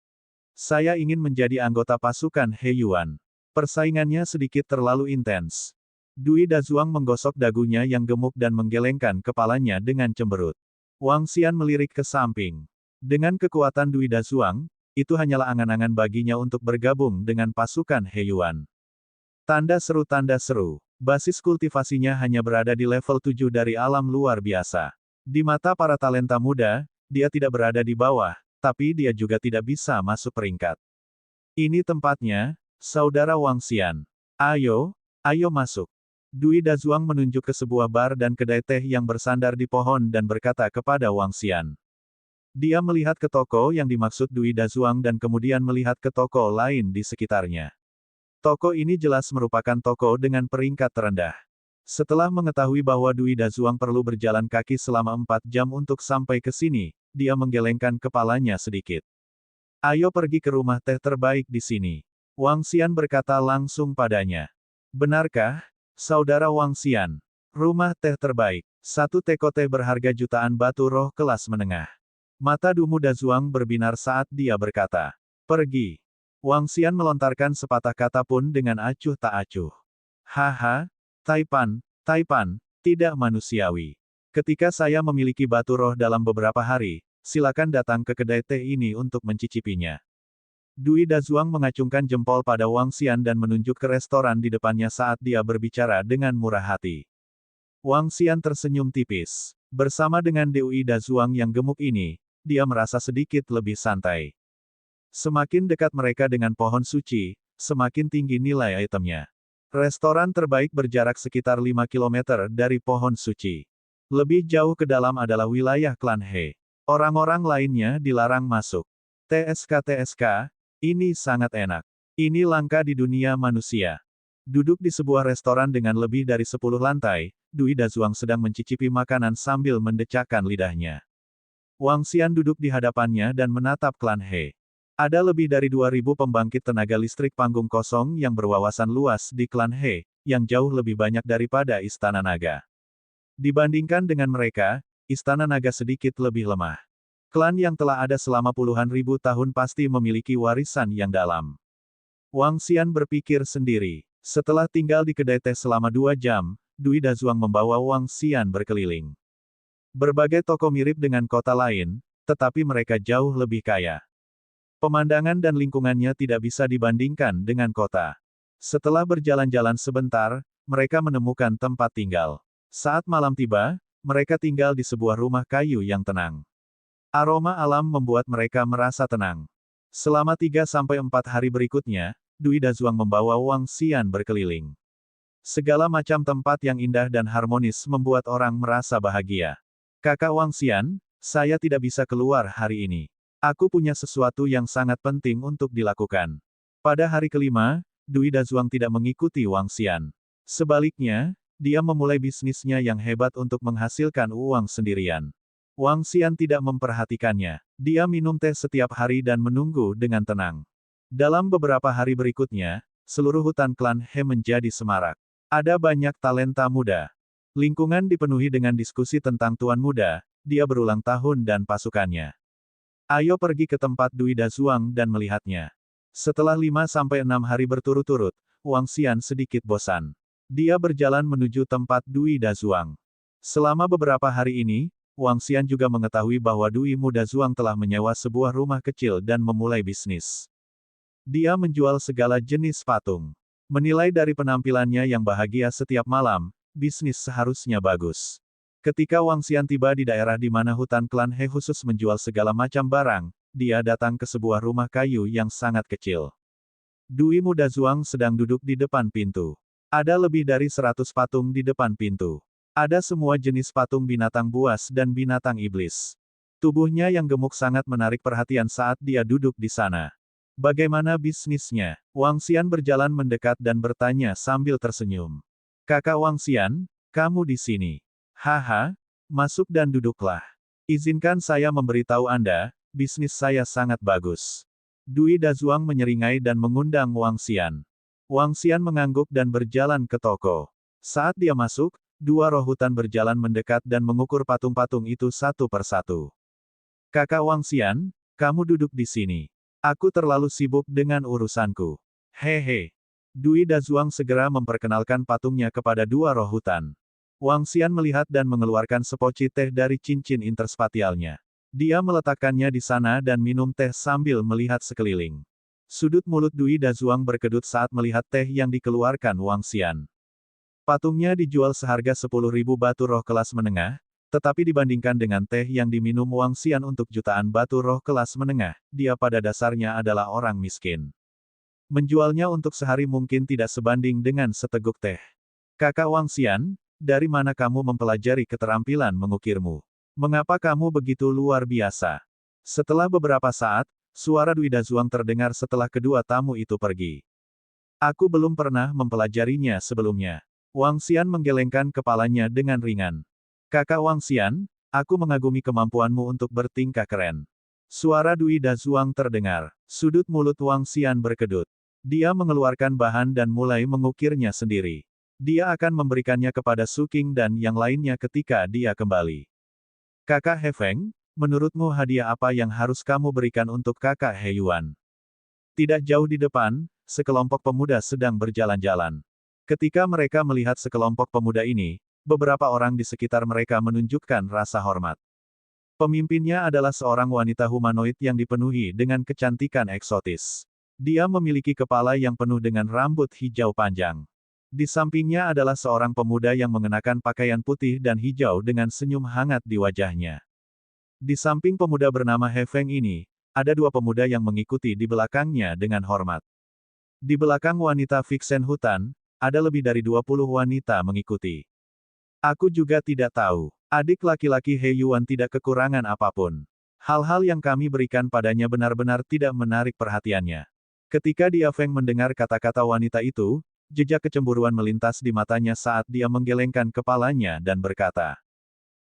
Saya ingin menjadi anggota pasukan He Yuan. Persaingannya sedikit terlalu intens. Dui Dazuang menggosok dagunya yang gemuk dan menggelengkan kepalanya dengan cemberut. Wang Xian melirik ke samping. Dengan kekuatan Dui Dazuang, itu hanyalah angan-angan baginya untuk bergabung dengan pasukan He Yuan. Tanda seru. Basis kultivasinya hanya berada di level 7 dari alam luar biasa. Di mata para talenta muda, dia tidak berada di bawah, tapi dia juga tidak bisa masuk peringkat. Ini tempatnya, saudara Wang Xian. Ayo, ayo masuk. Dui Dazuang menunjuk ke sebuah bar dan kedai teh yang bersandar di pohon dan berkata kepada Wang Xian. Dia melihat ke toko yang dimaksud Dui Dazuang dan kemudian melihat ke toko lain di sekitarnya. Toko ini jelas merupakan toko dengan peringkat terendah. Setelah mengetahui bahwa Dui Dazuang perlu berjalan kaki selama 4 jam untuk sampai ke sini, dia menggelengkan kepalanya sedikit. Ayo pergi ke rumah teh terbaik di sini. Wang Xian berkata langsung padanya. Benarkah, saudara Wang Xian? Rumah teh terbaik. 1 teko teh berharga jutaan batu roh kelas menengah. Mata Dui Dazuang berbinar saat dia berkata, pergi. Wang Xian melontarkan sepatah kata pun dengan acuh tak acuh. Haha, Taipan, tidak manusiawi. Ketika saya memiliki batu roh dalam beberapa hari, silakan datang ke kedai teh ini untuk mencicipinya. Dui Dazuang mengacungkan jempol pada Wang Xian dan menunjuk ke restoran di depannya saat dia berbicara dengan murah hati. Wang Xian tersenyum tipis. Bersama dengan Dui Dazuang yang gemuk ini, dia merasa sedikit lebih santai. Semakin dekat mereka dengan pohon suci, semakin tinggi nilai itemnya. Restoran terbaik berjarak sekitar 5 km dari pohon suci. Lebih jauh ke dalam adalah wilayah klan He. Orang-orang lainnya dilarang masuk. TSK, ini sangat enak. Ini langka di dunia manusia. Duduk di sebuah restoran dengan lebih dari 10 lantai, Dui Dazuang sedang mencicipi makanan sambil mendecakkan lidahnya. Wang Xian duduk di hadapannya dan menatap klan He. Ada lebih dari 2.000 pembangkit tenaga listrik panggung kosong yang berwawasan luas di klan He, yang jauh lebih banyak daripada Istana Naga. Dibandingkan dengan mereka, Istana Naga sedikit lebih lemah. Klan yang telah ada selama puluhan ribu tahun pasti memiliki warisan yang dalam. Wang Xian berpikir sendiri. Setelah tinggal di kedai teh selama 2 jam, Dui Dazuang membawa Wang Xian berkeliling. Berbagai toko mirip dengan kota lain, tetapi mereka jauh lebih kaya. Pemandangan dan lingkungannya tidak bisa dibandingkan dengan kota. Setelah berjalan-jalan sebentar, mereka menemukan tempat tinggal. Saat malam tiba, mereka tinggal di sebuah rumah kayu yang tenang. Aroma alam membuat mereka merasa tenang. Selama 3-4 hari berikutnya, Dui Dazuang membawa Wang Xian berkeliling. Segala macam tempat yang indah dan harmonis membuat orang merasa bahagia. Kakak Wang Xian, saya tidak bisa keluar hari ini. Aku punya sesuatu yang sangat penting untuk dilakukan. Pada hari kelima, Dui Dazuang tidak mengikuti Wang Xian. Sebaliknya, dia memulai bisnisnya yang hebat untuk menghasilkan uang sendirian. Wang Xian tidak memperhatikannya. Dia minum teh setiap hari dan menunggu dengan tenang. Dalam beberapa hari berikutnya, seluruh hutan klan He menjadi semarak. Ada banyak talenta muda. Lingkungan dipenuhi dengan diskusi tentang tuan muda, dia berulang tahun dan pasukannya. Ayo pergi ke tempat Dui Dazuang dan melihatnya. Setelah 5-6 hari berturut-turut, Wang Xian sedikit bosan. Dia berjalan menuju tempat Dui Dazuang. Selama beberapa hari ini, Wang Xian juga mengetahui bahwa Dui Dazuang telah menyewa sebuah rumah kecil dan memulai bisnis. Dia menjual segala jenis patung. Menilai dari penampilannya yang bahagia setiap malam, bisnis seharusnya bagus. Ketika Wang Xian tiba di daerah di mana hutan klan He khusus menjual segala macam barang, dia datang ke sebuah rumah kayu yang sangat kecil. Dui Dazuang sedang duduk di depan pintu. Ada lebih dari 100 patung di depan pintu. Ada semua jenis patung binatang buas dan binatang iblis. Tubuhnya yang gemuk sangat menarik perhatian saat dia duduk di sana. Bagaimana bisnisnya? Wang Xian berjalan mendekat dan bertanya sambil tersenyum. Kakak Wang Xian, kamu di sini. Haha, masuk dan duduklah. Izinkan saya memberitahu Anda, bisnis saya sangat bagus. Dui Dazuang menyeringai dan mengundang Wang Xian. Wang Xian mengangguk dan berjalan ke toko. Saat dia masuk, dua roh hutan berjalan mendekat dan mengukur patung-patung itu satu persatu. Kakak Wang Xian, kamu duduk di sini. Aku terlalu sibuk dengan urusanku. Hehe. Dui Dazuang segera memperkenalkan patungnya kepada dua roh hutan. Wang Xian melihat dan mengeluarkan sepoci teh dari cincin interspatialnya. Dia meletakkannya di sana dan minum teh sambil melihat sekeliling. Sudut mulut Dui Dazuang berkedut saat melihat teh yang dikeluarkan Wang Xian. Patungnya dijual seharga 10.000 batu roh kelas menengah, tetapi dibandingkan dengan teh yang diminum Wang Xian untuk jutaan batu roh kelas menengah, dia pada dasarnya adalah orang miskin. Menjualnya untuk sehari mungkin tidak sebanding dengan seteguk teh. Kakak Wang Xian, dari mana kamu mempelajari keterampilan mengukirmu? Mengapa kamu begitu luar biasa? Setelah beberapa saat, suara Dui Dazuang terdengar setelah kedua tamu itu pergi. Aku belum pernah mempelajarinya sebelumnya. Wang Xian menggelengkan kepalanya dengan ringan. Kakak Wang Xian, aku mengagumi kemampuanmu untuk bertingkah keren. Suara Dui Dazuang terdengar. Sudut mulut Wang Xian berkedut. Dia mengeluarkan bahan dan mulai mengukirnya sendiri. Dia akan memberikannya kepada Su Qing dan yang lainnya ketika dia kembali. Kakak He Feng, menurutmu hadiah apa yang harus kamu berikan untuk kakak He Yuan? Tidak jauh di depan, sekelompok pemuda sedang berjalan-jalan. Ketika mereka melihat sekelompok pemuda ini, beberapa orang di sekitar mereka menunjukkan rasa hormat. Pemimpinnya adalah seorang wanita humanoid yang dipenuhi dengan kecantikan eksotis. Dia memiliki kepala yang penuh dengan rambut hijau panjang. Di sampingnya adalah seorang pemuda yang mengenakan pakaian putih dan hijau dengan senyum hangat di wajahnya. Di samping pemuda bernama He Feng ini, ada dua pemuda yang mengikuti di belakangnya dengan hormat. Di belakang wanita Vixen hutan, ada lebih dari 20 wanita mengikuti. Aku juga tidak tahu. Adik laki-laki He Yuan tidak kekurangan apapun. Hal-hal yang kami berikan padanya benar-benar tidak menarik perhatiannya. Ketika Dia Feng mendengar kata-kata wanita itu, jejak kecemburuan melintas di matanya saat dia menggelengkan kepalanya dan berkata,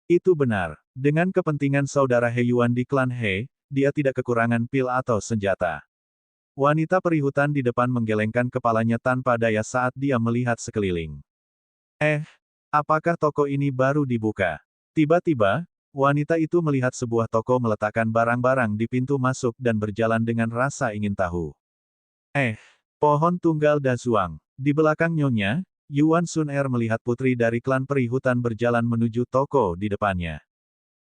itu benar. Dengan kepentingan saudara He Yuan di klan He, dia tidak kekurangan pil atau senjata. Wanita perihutan di depan menggelengkan kepalanya tanpa daya saat dia melihat sekeliling. Apakah toko ini baru dibuka? Tiba-tiba, wanita itu melihat sebuah toko meletakkan barang-barang di pintu masuk dan berjalan dengan rasa ingin tahu. Pohon tunggal Dazuang. Di belakang nyonya, Yuan Sun Er melihat putri dari klan perihutan berjalan menuju toko di depannya.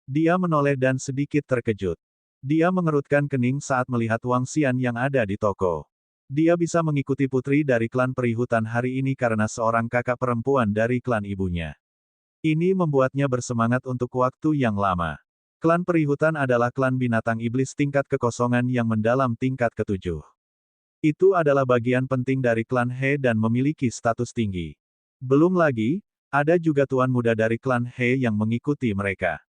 Dia menoleh dan sedikit terkejut. Dia mengerutkan kening saat melihat Wang Xian yang ada di toko. Dia bisa mengikuti putri dari klan perihutan hari ini karena seorang kakak perempuan dari klan ibunya. Ini membuatnya bersemangat untuk waktu yang lama. Klan perihutan adalah klan binatang iblis tingkat kekosongan yang mendalam tingkat ketujuh. Itu adalah bagian penting dari klan He dan memiliki status tinggi. Belum lagi, ada juga tuan muda dari klan He yang mengikuti mereka.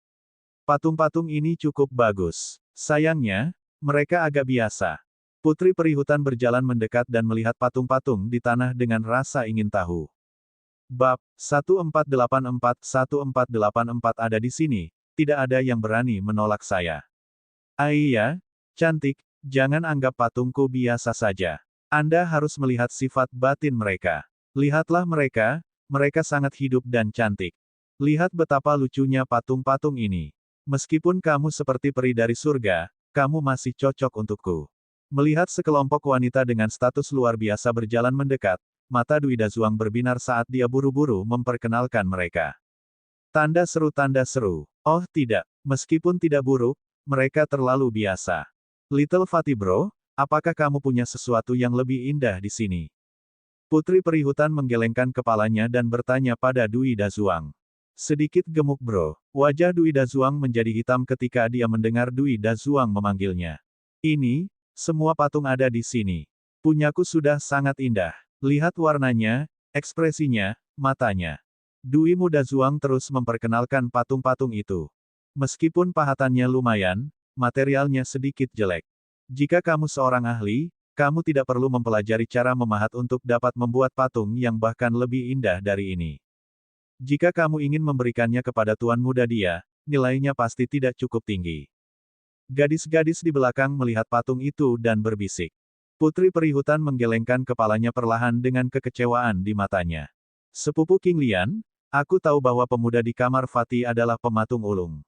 Patung-patung ini cukup bagus. Sayangnya, mereka agak biasa. Putri perihutan berjalan mendekat dan melihat patung-patung di tanah dengan rasa ingin tahu. Bab 1484-1484 ada di sini, tidak ada yang berani menolak saya. Iya, cantik, jangan anggap patungku biasa saja. Anda harus melihat sifat batin mereka. Lihatlah mereka, mereka sangat hidup dan cantik. Lihat betapa lucunya patung-patung ini. Meskipun kamu seperti peri dari surga, kamu masih cocok untukku. Melihat sekelompok wanita dengan status luar biasa berjalan mendekat, mata Dwi Dazuang berbinar saat dia buru-buru memperkenalkan mereka. Tanda seru. Oh tidak, meskipun tidak buruk, mereka terlalu biasa. Little Fatty Bro, apakah kamu punya sesuatu yang lebih indah di sini? Putri perihutan menggelengkan kepalanya dan bertanya pada Dwi Dazuang. Sedikit gemuk bro, wajah Dwi Dazuang menjadi hitam ketika dia mendengar Dwi Dazuang memanggilnya. Ini, semua patung ada di sini. Punyaku sudah sangat indah. Lihat warnanya, ekspresinya, matanya. Dwi Muda Zuang terus memperkenalkan patung-patung itu. Meskipun pahatannya lumayan, materialnya sedikit jelek. Jika kamu seorang ahli, kamu tidak perlu mempelajari cara memahat untuk dapat membuat patung yang bahkan lebih indah dari ini. Jika kamu ingin memberikannya kepada tuan muda dia, nilainya pasti tidak cukup tinggi. Gadis-gadis di belakang melihat patung itu dan berbisik. Putri perihutan menggelengkan kepalanya perlahan dengan kekecewaan di matanya. Sepupu King Lian, aku tahu bahwa pemuda di kamar Fatih adalah pematung ulung.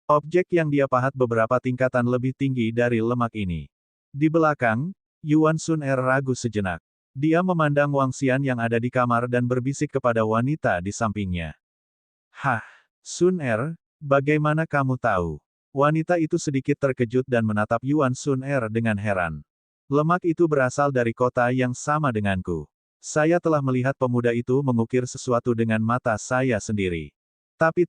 Objek yang dia pahat beberapa tingkatan lebih tinggi dari lemak ini. Di belakang, Yuan Sun Er ragu sejenak. Dia memandang Wang Xian yang ada di kamar dan berbisik kepada wanita di sampingnya. Hah, Sun Er, bagaimana kamu tahu? Wanita itu sedikit terkejut dan menatap Yuan Sun Er dengan heran. Lemak itu berasal dari kota yang sama denganku. Saya telah melihat pemuda itu mengukir sesuatu dengan mata saya sendiri. Tapi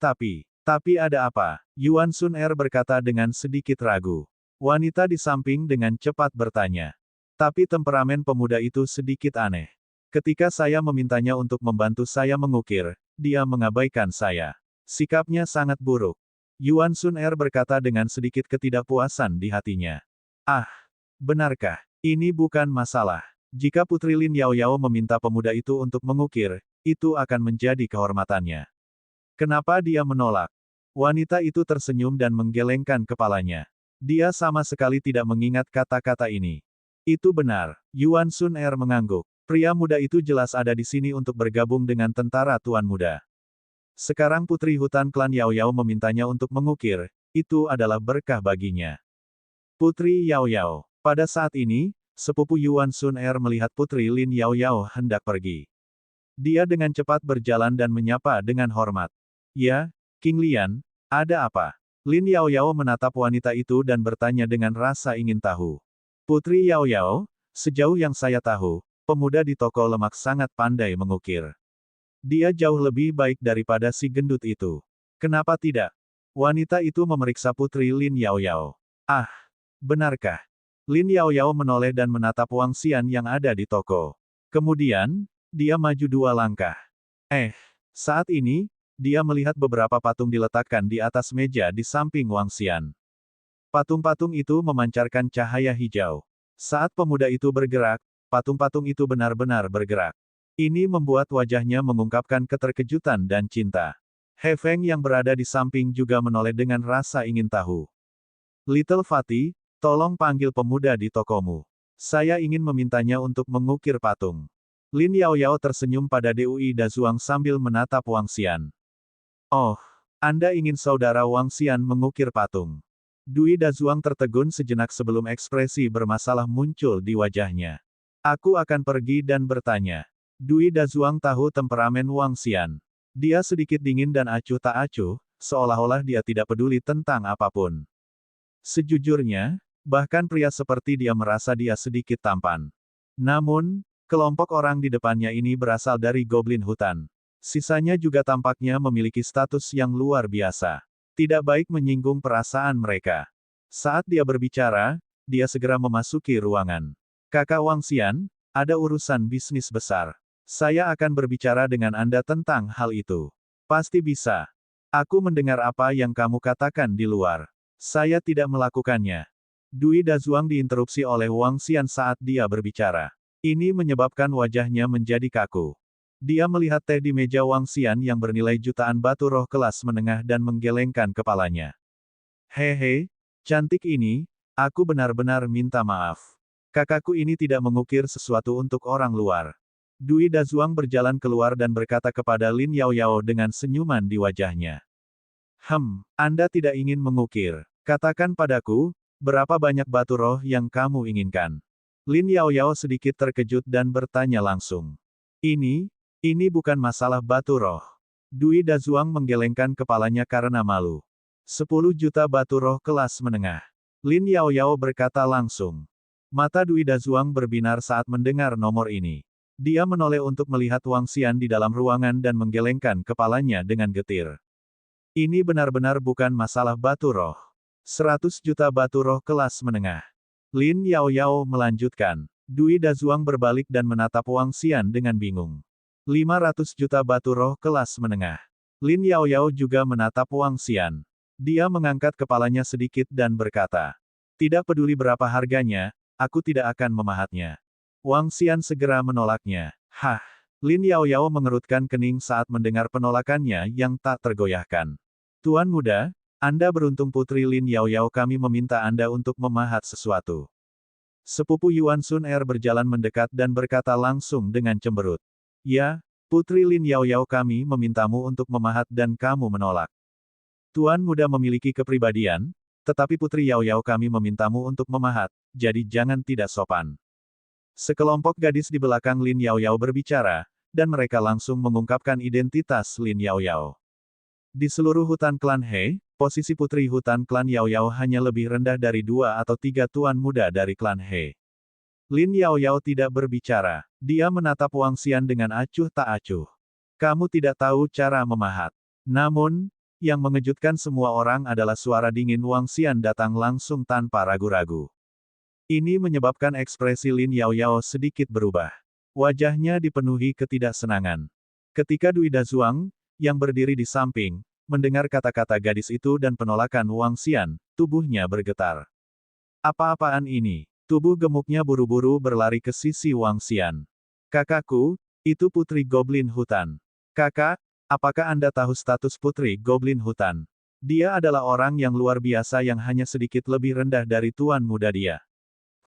ada apa? Yuan Sun Er berkata dengan sedikit ragu. Wanita di samping dengan cepat bertanya. Tapi temperamen pemuda itu sedikit aneh. Ketika saya memintanya untuk membantu saya mengukir, dia mengabaikan saya. Sikapnya sangat buruk. Yuan Sun Er berkata dengan sedikit ketidakpuasan di hatinya. Ah, benarkah? Ini bukan masalah. Jika Putri Lin Yaoyao meminta pemuda itu untuk mengukir, itu akan menjadi kehormatannya. Kenapa dia menolak? Wanita itu tersenyum dan menggelengkan kepalanya. Dia sama sekali tidak mengingat kata-kata ini. Itu benar, Yuan Sun Er mengangguk. Pria muda itu jelas ada di sini untuk bergabung dengan tentara tuan muda. Sekarang putri hutan klan Yaoyao memintanya untuk mengukir, itu adalah berkah baginya. Putri Yaoyao. Pada saat ini, sepupu Yuan Sun Er melihat Putri Lin Yaoyao hendak pergi. Dia dengan cepat berjalan dan menyapa dengan hormat. Ya, King Lian, ada apa? Lin Yaoyao menatap wanita itu dan bertanya dengan rasa ingin tahu. Putri Yaoyao, sejauh yang saya tahu, pemuda di toko lemak sangat pandai mengukir. Dia jauh lebih baik daripada si gendut itu. Kenapa tidak? Wanita itu memeriksa Putri Lin Yaoyao. Ah, benarkah? Lin Yaoyao menoleh dan menatap Wang Xian yang ada di toko. Kemudian, dia maju 2 langkah. Saat ini, dia melihat beberapa patung diletakkan di atas meja di samping Wang Xian. Patung-patung itu memancarkan cahaya hijau. Saat pemuda itu bergerak, patung-patung itu benar-benar bergerak. Ini membuat wajahnya mengungkapkan keterkejutan dan cinta. He Feng yang berada di samping juga menoleh dengan rasa ingin tahu. Little Fatty, tolong panggil pemuda di tokomu. Saya ingin memintanya untuk mengukir patung. Lin Yaoyao tersenyum pada Dwi Dazuang sambil menatap Wang Xian. Oh, Anda ingin saudara Wang Xian mengukir patung. Dwi Dazuang tertegun sejenak sebelum ekspresi bermasalah muncul di wajahnya. Aku akan pergi dan bertanya. Dwi Dazuang tahu temperamen Wang Xian. Dia sedikit dingin dan acuh tak acuh, seolah-olah dia tidak peduli tentang apapun. Sejujurnya, bahkan pria seperti dia merasa dia sedikit tampan. Namun, kelompok orang di depannya ini berasal dari goblin hutan. Sisanya juga tampaknya memiliki status yang luar biasa. Tidak baik menyinggung perasaan mereka. Saat dia berbicara, dia segera memasuki ruangan. Kakak Wang Xian, ada urusan bisnis besar. Saya akan berbicara dengan Anda tentang hal itu. Pasti bisa. Aku mendengar apa yang kamu katakan di luar. Saya tidak melakukannya. Dui Dazuang diinterupsi oleh Wang Xian saat dia berbicara. Ini menyebabkan wajahnya menjadi kaku. Dia melihat teh di meja Wang Xian yang bernilai jutaan batu roh kelas menengah dan menggelengkan kepalanya. Hehe, cantik ini, aku benar-benar minta maaf. Kakakku ini tidak mengukir sesuatu untuk orang luar. Dui Dazuang berjalan keluar dan berkata kepada Lin Yaoyao dengan senyuman di wajahnya. Anda tidak ingin mengukir. Katakan padaku, berapa banyak batu roh yang kamu inginkan? Lin Yaoyao sedikit terkejut dan bertanya langsung. Ini bukan masalah batu roh. Dui Dazuang menggelengkan kepalanya karena malu. 10 juta batu roh kelas menengah. Lin Yaoyao berkata langsung. Mata Dui Dazuang berbinar saat mendengar nomor ini. Dia menoleh untuk melihat Wang Xian di dalam ruangan dan menggelengkan kepalanya dengan getir. Ini benar-benar bukan masalah batu roh. 100 juta batu roh kelas menengah. Lin Yaoyao melanjutkan. Dui Dazuang berbalik dan menatap Wang Xian dengan bingung. 500 juta batu roh kelas menengah. Lin Yaoyao juga menatap Wang Xian. Dia mengangkat kepalanya sedikit dan berkata. Tidak peduli berapa harganya, aku tidak akan memahatnya. Wang Xian segera menolaknya. Lin Yaoyao mengerutkan kening saat mendengar penolakannya yang tak tergoyahkan. Tuan muda, Anda beruntung Putri Lin Yaoyao kami meminta Anda untuk memahat sesuatu. Sepupu Yuan Sun Er berjalan mendekat dan berkata langsung dengan cemberut. Ya, Putri Lin Yaoyao kami memintamu untuk memahat dan kamu menolak. Tuan muda memiliki kepribadian, tetapi Putri Yaoyao kami memintamu untuk memahat, jadi jangan tidak sopan. Sekelompok gadis di belakang Lin Yaoyao berbicara, dan mereka langsung mengungkapkan identitas Lin Yaoyao. Di seluruh hutan klan He, posisi putri hutan klan Yaoyao hanya lebih rendah dari 2 atau 3 tuan muda dari klan He. Lin Yaoyao tidak berbicara. Dia menatap Wang Xian dengan acuh tak acuh. Kamu tidak tahu cara memahat. Namun, yang mengejutkan semua orang adalah suara dingin Wang Xian datang langsung tanpa ragu-ragu. Ini menyebabkan ekspresi Lin Yaoyao sedikit berubah. Wajahnya dipenuhi ketidaksenangan. Ketika Dui Dazuang, yang berdiri di samping, mendengar kata-kata gadis itu dan penolakan Wang Xian, tubuhnya bergetar. Apa-apaan ini? Tubuh gemuknya buru-buru berlari ke sisi Wang Xian. Kakakku, itu putri goblin hutan. Kakak, apakah Anda tahu status putri goblin hutan? Dia adalah orang yang luar biasa yang hanya sedikit lebih rendah dari tuan muda dia.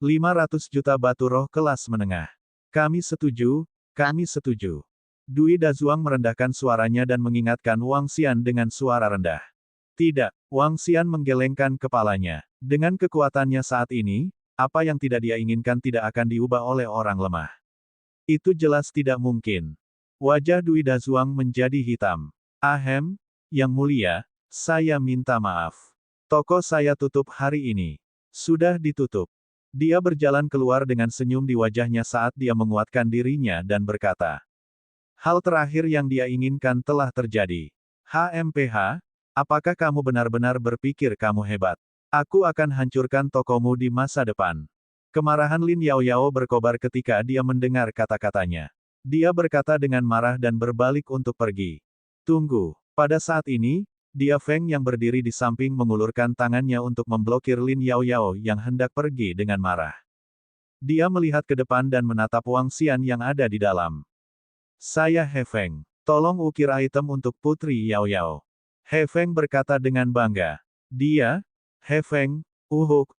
500 juta batu roh kelas menengah. Kami setuju, kami setuju. Dui Dazuang merendahkan suaranya dan mengingatkan Wang Xian dengan suara rendah. Tidak, Wang Xian menggelengkan kepalanya. Dengan kekuatannya saat ini, apa yang tidak dia inginkan tidak akan diubah oleh orang lemah. Itu jelas tidak mungkin. Wajah Dui Dazuang menjadi hitam. Yang mulia, saya minta maaf. Toko saya tutup hari ini. Sudah ditutup. Dia berjalan keluar dengan senyum di wajahnya saat dia menguatkan dirinya dan berkata. Hal terakhir yang dia inginkan telah terjadi. HMPH, apakah kamu benar-benar berpikir kamu hebat? Aku akan hancurkan tokomu di masa depan. Kemarahan Lin Yaoyao berkobar ketika dia mendengar kata-katanya. Dia berkata dengan marah dan berbalik untuk pergi. Tunggu. Pada saat ini, Dia Feng yang berdiri di samping mengulurkan tangannya untuk memblokir Lin Yaoyao yang hendak pergi dengan marah. Dia melihat ke depan dan menatap Wang Xian yang ada di dalam. Saya He Feng. Tolong ukir item untuk Putri Yaoyao. He Feng berkata dengan bangga. Dia, He Feng, uhuk.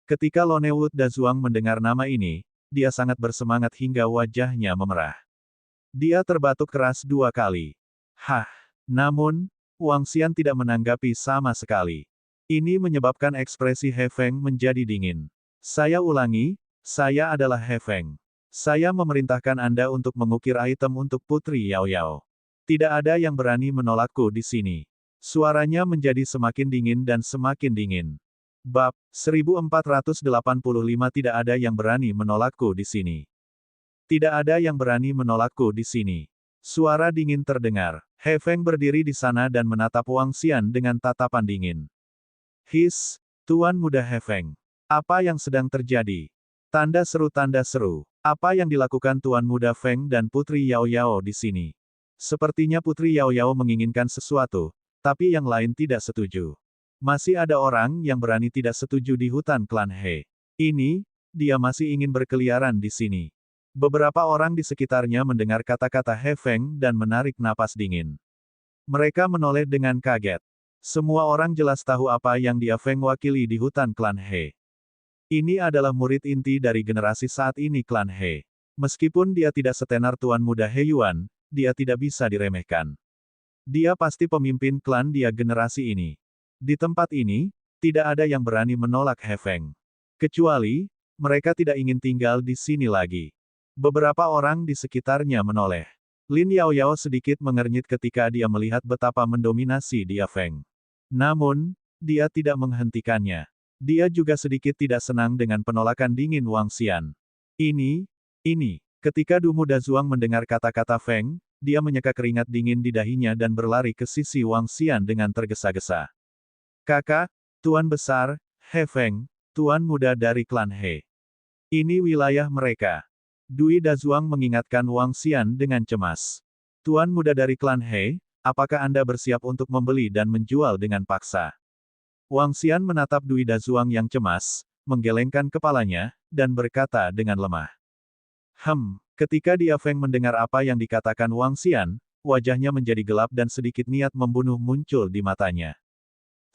Ketika Lonewut Dazuang mendengar nama ini, dia sangat bersemangat hingga wajahnya memerah. Dia terbatuk keras 2 kali. Namun, Wang Xian tidak menanggapi sama sekali. Ini menyebabkan ekspresi He Feng menjadi dingin. Saya ulangi, saya adalah He Feng. Saya memerintahkan Anda untuk mengukir item untuk Putri Yaoyao. Tidak ada yang berani menolakku di sini. Suaranya menjadi semakin dingin dan semakin dingin. Bab 1485 tidak ada yang berani menolakku di sini. Tidak ada yang berani menolakku di sini. Suara dingin terdengar. He Feng berdiri di sana dan menatap Wang Xian dengan tatapan dingin. His, Tuan Muda He Feng. Apa yang sedang terjadi? Tanda seru tanda seru. Apa yang dilakukan Tuan Muda Feng dan Putri Yao Yao di sini? Sepertinya Putri Yao Yao menginginkan sesuatu, tapi yang lain tidak setuju. Masih ada orang yang berani tidak setuju di hutan klan He. Ini, dia masih ingin berkeliaran di sini. Beberapa orang di sekitarnya mendengar kata-kata He Feng dan menarik napas dingin. Mereka menoleh dengan kaget. Semua orang jelas tahu apa yang dia Feng wakili di hutan klan He. Ini adalah murid inti dari generasi saat ini klan He. Meskipun dia tidak setenar Tuan Muda He Yuan, dia tidak bisa diremehkan. Dia pasti pemimpin klan dia generasi ini. Di tempat ini, tidak ada yang berani menolak He Feng. Kecuali, mereka tidak ingin tinggal di sini lagi. Beberapa orang di sekitarnya menoleh. Lin Yao Yao sedikit mengernyit ketika dia melihat betapa mendominasi dia Feng. Namun, dia tidak menghentikannya. Dia juga sedikit tidak senang dengan penolakan dingin Wang Xian. Ini. Ketika Du Muda Zuang mendengar kata-kata Feng, dia menyeka keringat dingin di dahinya dan berlari ke sisi Wang Xian dengan tergesa-gesa. Kakak, Tuan Besar, He Feng, Tuan Muda dari klan He. Ini wilayah mereka. Dui Dazuang mengingatkan Wang Xian dengan cemas. Tuan Muda dari klan He, apakah Anda bersiap untuk membeli dan menjual dengan paksa? Wang Xian menatap Dui Dazuang yang cemas, menggelengkan kepalanya, dan berkata dengan lemah. Ketika dia Feng mendengar apa yang dikatakan Wang Xian, wajahnya menjadi gelap dan sedikit niat membunuh muncul di matanya.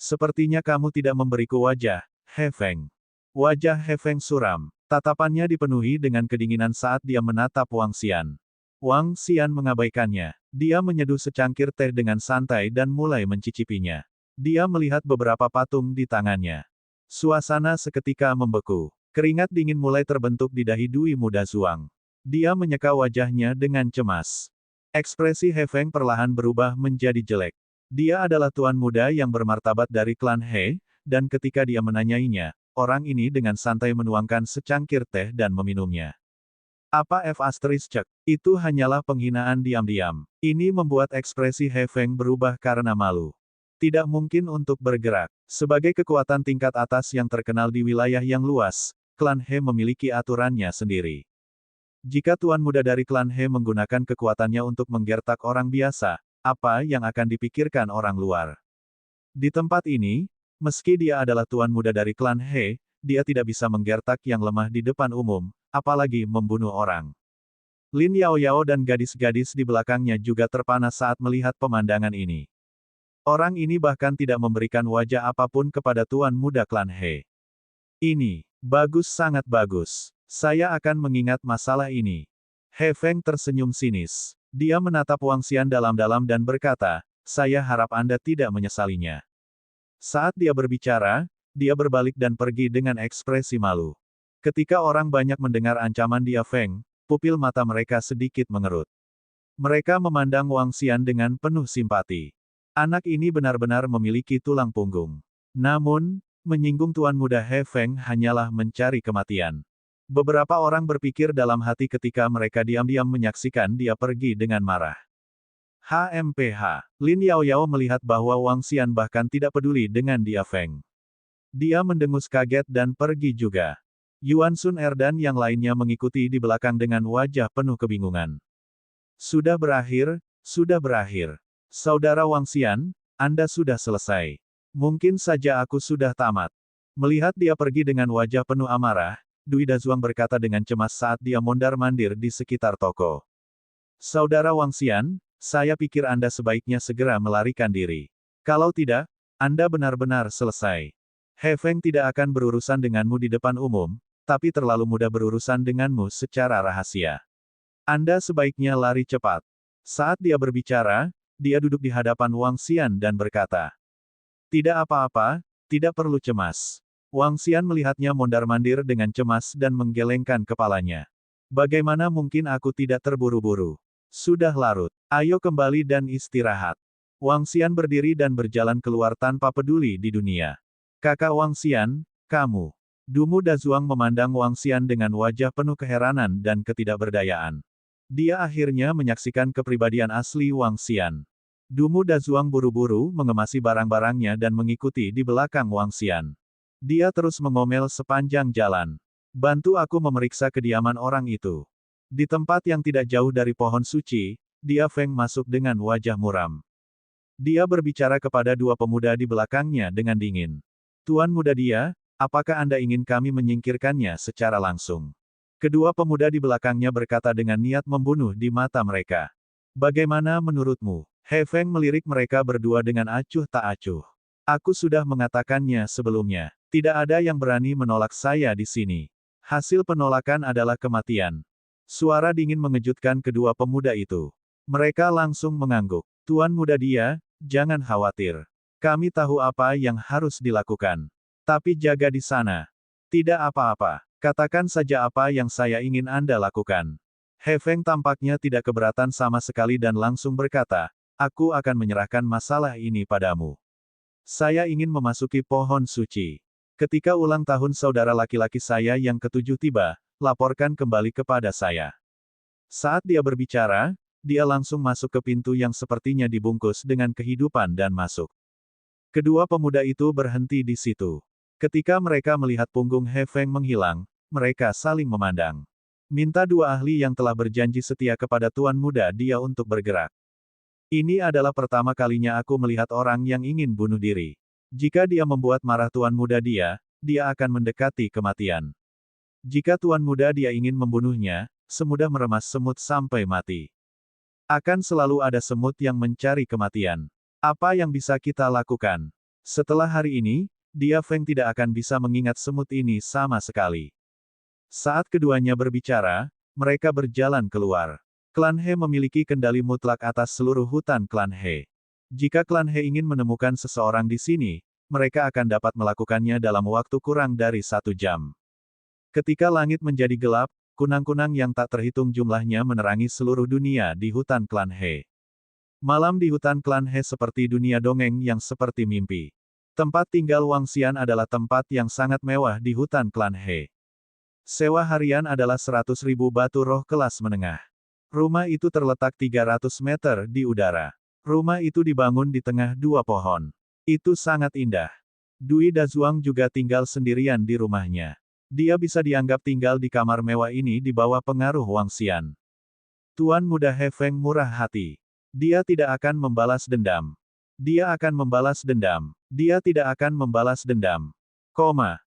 Sepertinya kamu tidak memberiku wajah, He Feng. Wajah He Feng suram. Tatapannya dipenuhi dengan kedinginan saat dia menatap Wang Xian. Wang Xian mengabaikannya. Dia menyeduh secangkir teh dengan santai dan mulai mencicipinya. Dia melihat beberapa patung di tangannya. Suasana seketika membeku. Keringat dingin mulai terbentuk di dahi Dui Muda Zuang. Dia menyeka wajahnya dengan cemas. Ekspresi He Feng perlahan berubah menjadi jelek. Dia adalah tuan muda yang bermartabat dari klan He, dan ketika dia menanyainya, orang ini dengan santai menuangkan secangkir teh dan meminumnya. Apa F***? Itu hanyalah penghinaan diam-diam. Ini membuat ekspresi He Feng berubah karena malu. Tidak mungkin untuk bergerak. Sebagai kekuatan tingkat atas yang terkenal di wilayah yang luas, klan He memiliki aturannya sendiri. Jika tuan muda dari klan He menggunakan kekuatannya untuk menggertak orang biasa, apa yang akan dipikirkan orang luar? Di tempat ini, meski dia adalah tuan muda dari klan He, dia tidak bisa menggertak yang lemah di depan umum, apalagi membunuh orang. Lin Yao Yao dan gadis-gadis di belakangnya juga terpana saat melihat pemandangan ini. Orang ini bahkan tidak memberikan wajah apapun kepada tuan muda klan He. Ini, bagus sangat bagus. Saya akan mengingat masalah ini. He Feng tersenyum sinis. Dia menatap Wang Xian dalam-dalam dan berkata, saya harap Anda tidak menyesalinya. Saat dia berbicara, dia berbalik dan pergi dengan ekspresi malu. Ketika orang banyak mendengar ancaman dia Feng, pupil mata mereka sedikit mengerut. Mereka memandang Wang Xian dengan penuh simpati. Anak ini benar-benar memiliki tulang punggung. Namun, menyinggung tuan muda He Feng hanyalah mencari kematian. Beberapa orang berpikir dalam hati ketika mereka diam-diam menyaksikan dia pergi dengan marah. Lin Yao Yao melihat bahwa Wang Xian bahkan tidak peduli dengan dia Feng. Dia mendengus kaget dan pergi juga. Yuan Sun Er dan yang lainnya mengikuti di belakang dengan wajah penuh kebingungan. Sudah berakhir, sudah berakhir. Saudara Wang Xian, Anda sudah selesai. Mungkin saja aku sudah tamat. Melihat dia pergi dengan wajah penuh amarah, Dui Dazuang berkata dengan cemas saat dia mondar-mandir di sekitar toko. Saudara Wang Xian, saya pikir Anda sebaiknya segera melarikan diri. Kalau tidak, Anda benar-benar selesai. He Feng tidak akan berurusan denganmu di depan umum, tapi terlalu mudah berurusan denganmu secara rahasia. Anda sebaiknya lari cepat. Saat dia berbicara, dia duduk di hadapan Wang Xian dan berkata, tidak apa-apa, tidak perlu cemas. Wang Xian melihatnya mondar-mandir dengan cemas dan menggelengkan kepalanya. Bagaimana mungkin aku tidak terburu-buru? Sudah larut. Ayo kembali dan istirahat. Wang Xian berdiri dan berjalan keluar tanpa peduli di dunia. Kakak Wang Xian, kamu. Dumu Dazuang memandang Wang Xian dengan wajah penuh keheranan dan ketidakberdayaan. Dia akhirnya menyaksikan kepribadian asli Wang Xian. Dumu Dazuang buru-buru mengemasi barang-barangnya dan mengikuti di belakang Wang Xian. Dia terus mengomel sepanjang jalan. Bantu aku memeriksa kediaman orang itu. Di tempat yang tidak jauh dari pohon suci, dia Feng masuk dengan wajah muram. Dia berbicara kepada dua pemuda di belakangnya dengan dingin. Tuan muda dia, apakah Anda ingin kami menyingkirkannya secara langsung? Kedua pemuda di belakangnya berkata dengan niat membunuh di mata mereka. Bagaimana menurutmu? He Feng melirik mereka berdua dengan acuh tak acuh. Aku sudah mengatakannya sebelumnya. Tidak ada yang berani menolak saya di sini. Hasil penolakan adalah kematian. Suara dingin mengejutkan kedua pemuda itu. Mereka langsung mengangguk. Tuan muda dia, jangan khawatir. Kami tahu apa yang harus dilakukan. Tapi jaga di sana. Tidak apa-apa. Katakan saja apa yang saya ingin Anda lakukan. He Feng tampaknya tidak keberatan sama sekali dan langsung berkata, aku akan menyerahkan masalah ini padamu. Saya ingin memasuki pohon suci. Ketika ulang tahun saudara laki-laki saya yang ketujuh tiba, laporkan kembali kepada saya. Saat dia berbicara, dia langsung masuk ke pintu yang sepertinya dibungkus dengan kehidupan dan masuk. Kedua pemuda itu berhenti di situ. Ketika mereka melihat punggung He Feng menghilang, mereka saling memandang. Minta dua ahli yang telah berjanji setia kepada tuan muda dia untuk bergerak. Ini adalah pertama kalinya aku melihat orang yang ingin bunuh diri. Jika dia membuat marah tuan muda dia akan mendekati kematian. Jika tuan muda dia ingin membunuhnya, semudah meremas semut sampai mati. Akan selalu ada semut yang mencari kematian. Apa yang bisa kita lakukan? Setelah hari ini, dia Feng tidak akan bisa mengingat semut ini sama sekali. Saat keduanya berbicara, mereka berjalan keluar. Klan He memiliki kendali mutlak atas seluruh hutan klan He. Jika klan He ingin menemukan seseorang di sini, mereka akan dapat melakukannya dalam waktu kurang dari 1 jam. Ketika langit menjadi gelap, kunang-kunang yang tak terhitung jumlahnya menerangi seluruh dunia di hutan klan He. Malam di hutan klan He seperti dunia dongeng yang seperti mimpi. Tempat tinggal Wang Xian adalah tempat yang sangat mewah di hutan klan He. Sewa harian adalah 100.000 batu roh kelas menengah. Rumah itu terletak 300 meter di udara. Rumah itu dibangun di tengah dua pohon. Itu sangat indah. Dui Dazuang juga tinggal sendirian di rumahnya. Dia bisa dianggap tinggal di kamar mewah ini di bawah pengaruh Wang Xian. Tuan muda He Feng murah hati. Dia tidak akan membalas dendam. Dia akan membalas dendam. Dia tidak akan membalas dendam.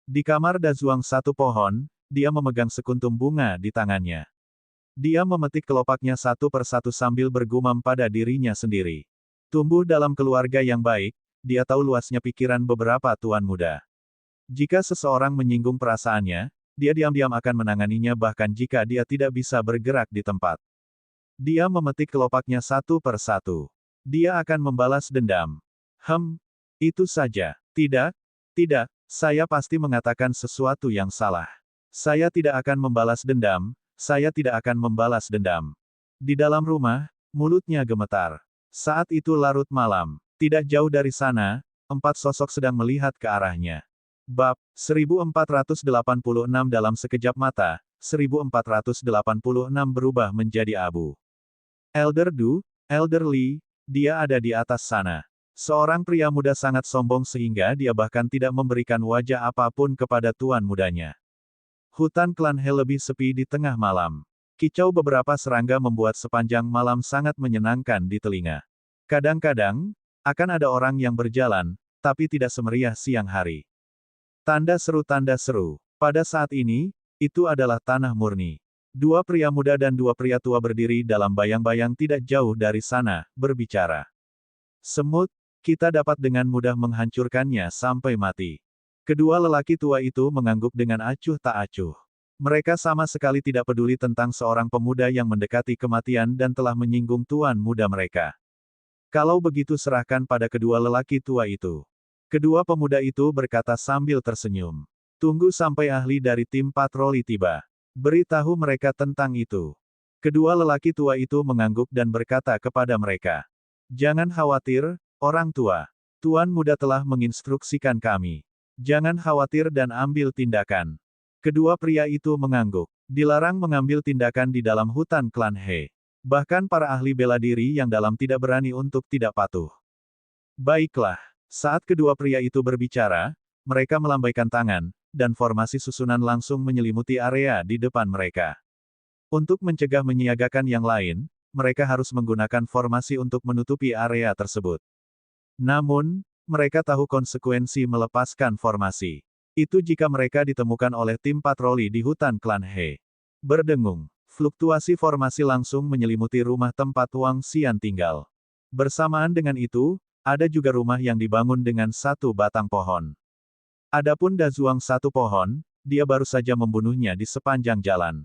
Di kamar Dazuang satu pohon, dia memegang sekuntum bunga di tangannya. Dia memetik kelopaknya satu persatu sambil bergumam pada dirinya sendiri. Tumbuh dalam keluarga yang baik, dia tahu luasnya pikiran beberapa tuan muda. Jika seseorang menyinggung perasaannya, dia diam-diam akan menanganinya bahkan jika dia tidak bisa bergerak di tempat. Dia memetik kelopaknya satu persatu. Dia akan membalas dendam. Itu saja. Tidak, saya pasti mengatakan sesuatu yang salah. Saya tidak akan membalas dendam, saya tidak akan membalas dendam. Di dalam rumah, mulutnya gemetar. Saat itu larut malam. Tidak jauh dari sana, 4 sosok sedang melihat ke arahnya. Bab 1486 dalam sekejap mata, 1486 berubah menjadi abu. Elder Du, Elder Li, dia ada di atas sana. Seorang pria muda sangat sombong sehingga dia bahkan tidak memberikan wajah apapun kepada tuan mudanya. Hutan klan He lebih sepi di tengah malam. Kicau beberapa serangga membuat sepanjang malam sangat menyenangkan di telinga. Kadang-kadang, akan ada orang yang berjalan, tapi tidak semeriah siang hari. Tanda seru. Pada saat ini, itu adalah tanah murni. Dua pria muda dan dua pria tua berdiri dalam bayang-bayang tidak jauh dari sana, berbicara. Semut, kita dapat dengan mudah menghancurkannya sampai mati. Kedua lelaki tua itu mengangguk dengan acuh tak acuh. Mereka sama sekali tidak peduli tentang seorang pemuda yang mendekati kematian dan telah menyinggung tuan muda mereka. Kalau begitu serahkan pada kedua lelaki tua itu. Kedua pemuda itu berkata sambil tersenyum. Tunggu sampai ahli dari tim patroli tiba. Beritahu mereka tentang itu. Kedua lelaki tua itu mengangguk dan berkata kepada mereka. Jangan khawatir, orang tua. Tuan muda telah menginstruksikan kami. Jangan khawatir dan ambil tindakan. Kedua pria itu mengangguk. Dilarang mengambil tindakan di dalam hutan klan He. Bahkan para ahli bela diri yang dalam tidak berani untuk tidak patuh. Baiklah, saat kedua pria itu berbicara, mereka melambaikan tangan, dan formasi susunan langsung menyelimuti area di depan mereka. Untuk mencegah menyiagakan yang lain, mereka harus menggunakan formasi untuk menutupi area tersebut. Namun, mereka tahu konsekuensi melepaskan formasi. Itu jika mereka ditemukan oleh tim patroli di hutan klan He. Berdengung, fluktuasi formasi langsung menyelimuti rumah tempat Wang Xian tinggal. Bersamaan dengan itu, ada juga rumah yang dibangun dengan satu batang pohon. Adapun Dazuang satu pohon, dia baru saja membunuhnya di sepanjang jalan.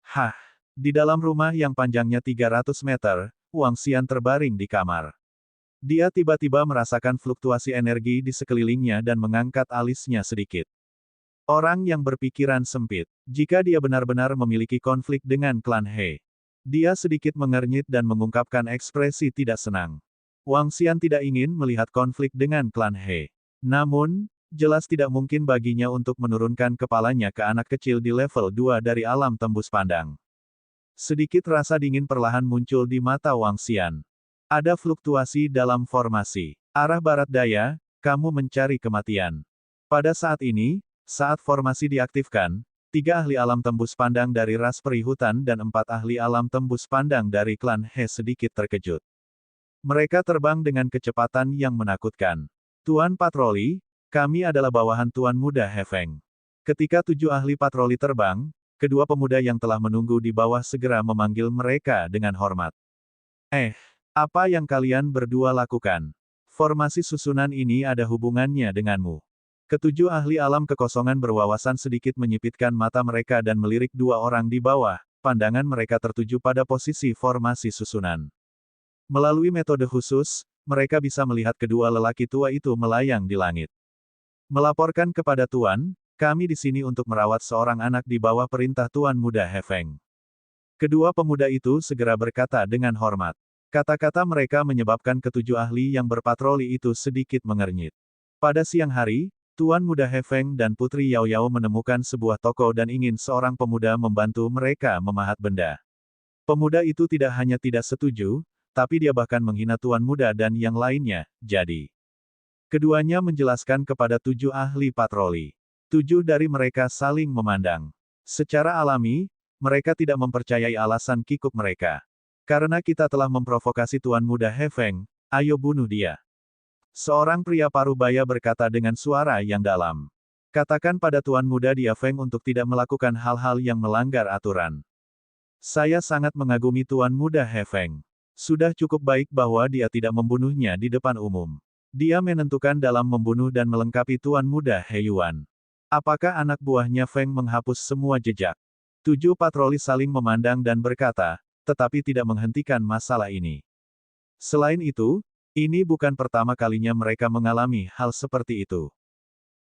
Hah! Di dalam rumah yang panjangnya 300 meter, Wang Xian terbaring di kamar. Dia tiba-tiba merasakan fluktuasi energi di sekelilingnya dan mengangkat alisnya sedikit. Orang yang berpikiran sempit, jika dia benar-benar memiliki konflik dengan klan He. Dia sedikit mengernyit dan mengungkapkan ekspresi tidak senang. Wang Xian tidak ingin melihat konflik dengan klan He. Namun, jelas tidak mungkin baginya untuk menurunkan kepalanya ke anak kecil di level 2 dari alam tembus pandang. Sedikit rasa dingin perlahan muncul di mata Wang Xian. Ada fluktuasi dalam formasi. Arah barat daya, kamu mencari kematian. Pada saat ini, saat formasi diaktifkan, 3 ahli alam tembus pandang dari ras peri hutan dan 4 ahli alam tembus pandang dari klan He sedikit terkejut. Mereka terbang dengan kecepatan yang menakutkan. Tuan Patroli, kami adalah bawahan Tuan Muda He Feng. Ketika 7 ahli patroli terbang, kedua pemuda yang telah menunggu di bawah segera memanggil mereka dengan hormat. Apa yang kalian berdua lakukan? Formasi susunan ini ada hubungannya denganmu. Ketujuh ahli alam kekosongan berwawasan sedikit menyipitkan mata mereka dan melirik 2 orang di bawah, pandangan mereka tertuju pada posisi formasi susunan. Melalui metode khusus, mereka bisa melihat kedua lelaki tua itu melayang di langit. Melaporkan kepada Tuan, kami di sini untuk merawat seorang anak di bawah perintah Tuan Muda He Feng. Kedua pemuda itu segera berkata dengan hormat. Kata-kata mereka menyebabkan ketujuh ahli yang berpatroli itu sedikit mengernyit. Pada siang hari, Tuan Muda He Feng dan Putri Yao Yao menemukan sebuah toko dan ingin seorang pemuda membantu mereka memahat benda. Pemuda itu tidak hanya tidak setuju, tapi dia bahkan menghina Tuan Muda dan yang lainnya, jadi. Keduanya menjelaskan kepada 7 ahli patroli. 7 dari mereka saling memandang. Secara alami, mereka tidak mempercayai alasan kikuk mereka. Karena kita telah memprovokasi Tuan Muda He Feng, ayo bunuh dia. Seorang pria parubaya berkata dengan suara yang dalam. Katakan pada Tuan Muda Dia Feng untuk tidak melakukan hal-hal yang melanggar aturan. Saya sangat mengagumi Tuan Muda He Feng. Sudah cukup baik bahwa dia tidak membunuhnya di depan umum. Dia menentukan dalam membunuh dan melengkapi Tuan Muda He Yuan. Apakah anak buahnya Feng menghapus semua jejak? 7 patroli saling memandang dan berkata, tetapi tidak menghentikan masalah ini. Selain itu, ini bukan pertama kalinya mereka mengalami hal seperti itu.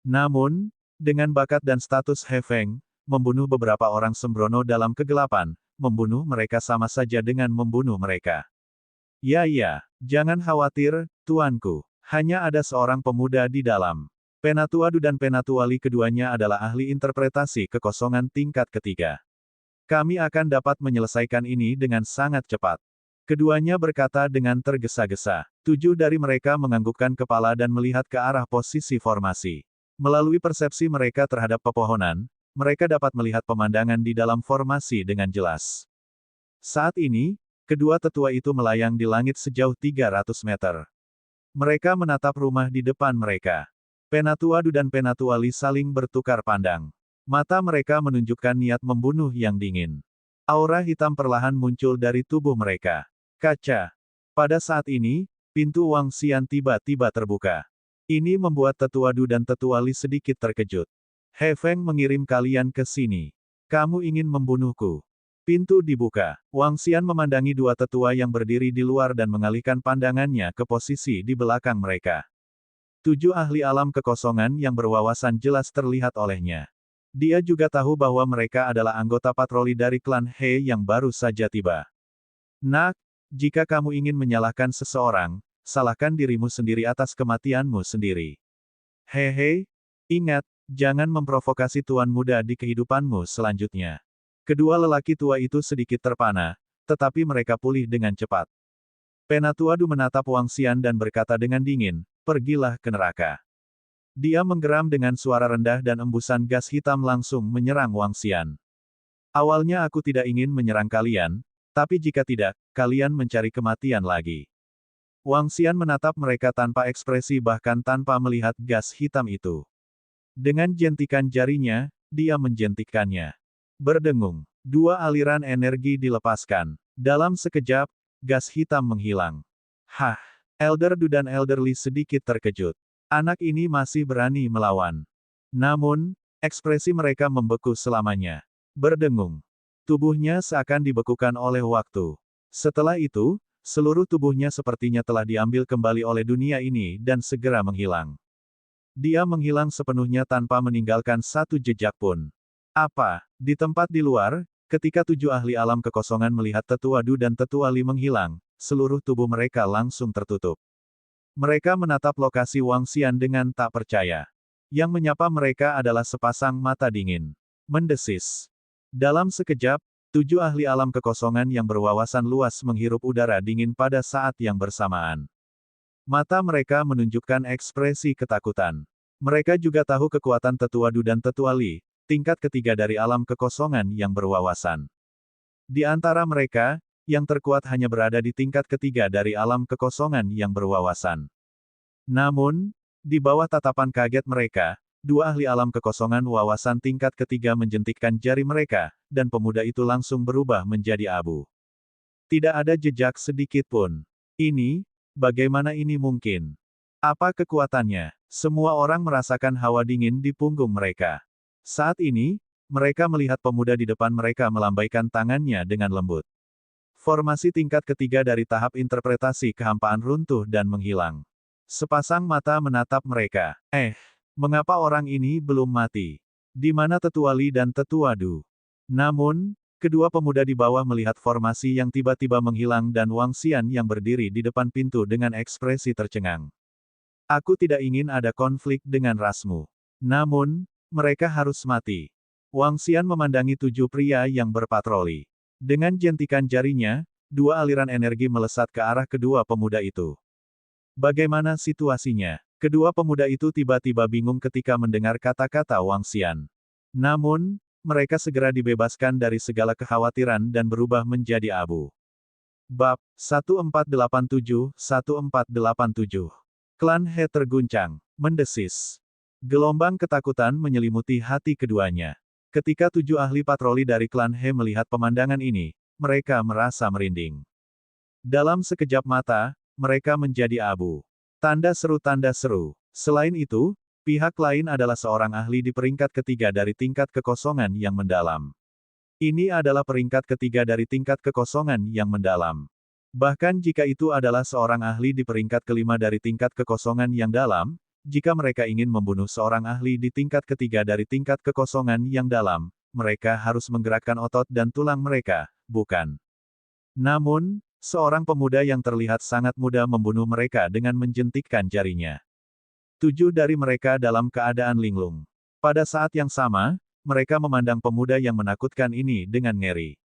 Namun, dengan bakat dan status He Feng, membunuh beberapa orang sembrono dalam kegelapan, membunuh mereka sama saja dengan membunuh mereka. Ya, jangan khawatir, tuanku. Hanya ada seorang pemuda di dalam. Penatuadu dan Penatuali keduanya adalah ahli interpretasi kekosongan tingkat ketiga. Kami akan dapat menyelesaikan ini dengan sangat cepat. Keduanya berkata dengan tergesa-gesa. 7 dari mereka menganggukkan kepala dan melihat ke arah posisi formasi. Melalui persepsi mereka terhadap pepohonan, mereka dapat melihat pemandangan di dalam formasi dengan jelas. Saat ini, kedua tetua itu melayang di langit sejauh 300 meter. Mereka menatap rumah di depan mereka. Penatuadu dan Penatuali saling bertukar pandang. Mata mereka menunjukkan niat membunuh yang dingin. Aura hitam perlahan muncul dari tubuh mereka. Kaca. Pada saat ini, pintu Wang Xian tiba-tiba terbuka. Ini membuat Tetuadu dan Tetuali sedikit terkejut. He Feng mengirim kalian ke sini. Kamu ingin membunuhku. Pintu dibuka. Wang Xian memandangi 2 tetua yang berdiri di luar dan mengalihkan pandangannya ke posisi di belakang mereka. 7 ahli alam kekosongan yang berwawasan jelas terlihat olehnya. Dia juga tahu bahwa mereka adalah anggota patroli dari klan He yang baru saja tiba. Nak, jika kamu ingin menyalahkan seseorang, salahkan dirimu sendiri atas kematianmu sendiri. Hehe, Ingat, jangan memprovokasi tuan muda di kehidupanmu selanjutnya. Kedua lelaki tua itu sedikit terpana, tetapi mereka pulih dengan cepat. Penatua Du menatap Wang Xian dan berkata dengan dingin, pergilah ke neraka. Dia menggeram dengan suara rendah dan embusan gas hitam langsung menyerang Wang Xian. Awalnya aku tidak ingin menyerang kalian, tapi jika tidak, kalian mencari kematian lagi. Wang Xian menatap mereka tanpa ekspresi bahkan tanpa melihat gas hitam itu. Dengan jentikan jarinya, dia menjentikannya. Berdengung. Dua aliran energi dilepaskan. Dalam sekejap, gas hitam menghilang. Hah! Elder Du dan Elder Li sedikit terkejut. Anak ini masih berani melawan. Namun, ekspresi mereka membeku selamanya. Berdengung. Tubuhnya seakan dibekukan oleh waktu. Setelah itu, seluruh tubuhnya sepertinya telah diambil kembali oleh dunia ini dan segera menghilang. Dia menghilang sepenuhnya tanpa meninggalkan satu jejak pun. Apa? Di tempat di luar, ketika 7 ahli alam kekosongan melihat Tetua Du dan Tetua Li menghilang, seluruh tubuh mereka langsung tertutup. Mereka menatap lokasi Wang Xian dengan tak percaya. Yang menyapa mereka adalah sepasang mata dingin. Mendesis. Dalam sekejap, 7 ahli alam kekosongan yang berwawasan luas menghirup udara dingin pada saat yang bersamaan. Mata mereka menunjukkan ekspresi ketakutan. Mereka juga tahu kekuatan Tetua Du dan Tetua Li, tingkat ketiga dari alam kekosongan yang berwawasan. Di antara mereka, yang terkuat hanya berada di tingkat ketiga dari alam kekosongan yang berwawasan. Namun, di bawah tatapan kaget mereka, 2 ahli alam kekosongan wawasan tingkat ketiga menjentikkan jari mereka, dan pemuda itu langsung berubah menjadi abu. Tidak ada jejak sedikit pun. Ini, bagaimana ini mungkin? Apa kekuatannya? Semua orang merasakan hawa dingin di punggung mereka. Saat ini, mereka melihat pemuda di depan mereka melambaikan tangannya dengan lembut. Formasi tingkat ketiga dari tahap interpretasi kehampaan runtuh dan menghilang. Sepasang mata menatap mereka. Mengapa orang ini belum mati? Di mana Tetua Li dan Tetua Du? Namun, kedua pemuda di bawah melihat formasi yang tiba-tiba menghilang dan Wang Xian yang berdiri di depan pintu dengan ekspresi tercengang. Aku tidak ingin ada konflik dengan rasmu. Namun, mereka harus mati. Wang Xian memandangi 7 pria yang berpatroli. Dengan jentikan jarinya, 2 aliran energi melesat ke arah kedua pemuda itu. Bagaimana situasinya? Kedua pemuda itu tiba-tiba bingung ketika mendengar kata-kata Wang Xian. Namun, mereka segera dibebaskan dari segala kekhawatiran dan berubah menjadi abu. Bab 1487-1487. Klan He terguncang, mendesis. Gelombang ketakutan menyelimuti hati keduanya. Ketika 7 ahli patroli dari klan He melihat pemandangan ini, mereka merasa merinding. Dalam sekejap mata, mereka menjadi abu. Tanda seru. Selain itu, pihak lain adalah seorang ahli di peringkat ketiga dari tingkat kekosongan yang mendalam. Ini adalah peringkat ketiga dari tingkat kekosongan yang mendalam. Bahkan jika itu adalah seorang ahli di peringkat kelima dari tingkat kekosongan yang dalam, jika mereka ingin membunuh seorang ahli di tingkat ketiga dari tingkat kekosongan yang dalam, mereka harus menggerakkan otot dan tulang mereka, bukan? Namun, seorang pemuda yang terlihat sangat muda membunuh mereka dengan menjentikkan jarinya. 7 dari mereka dalam keadaan linglung. Pada saat yang sama, mereka memandang pemuda yang menakutkan ini dengan ngeri.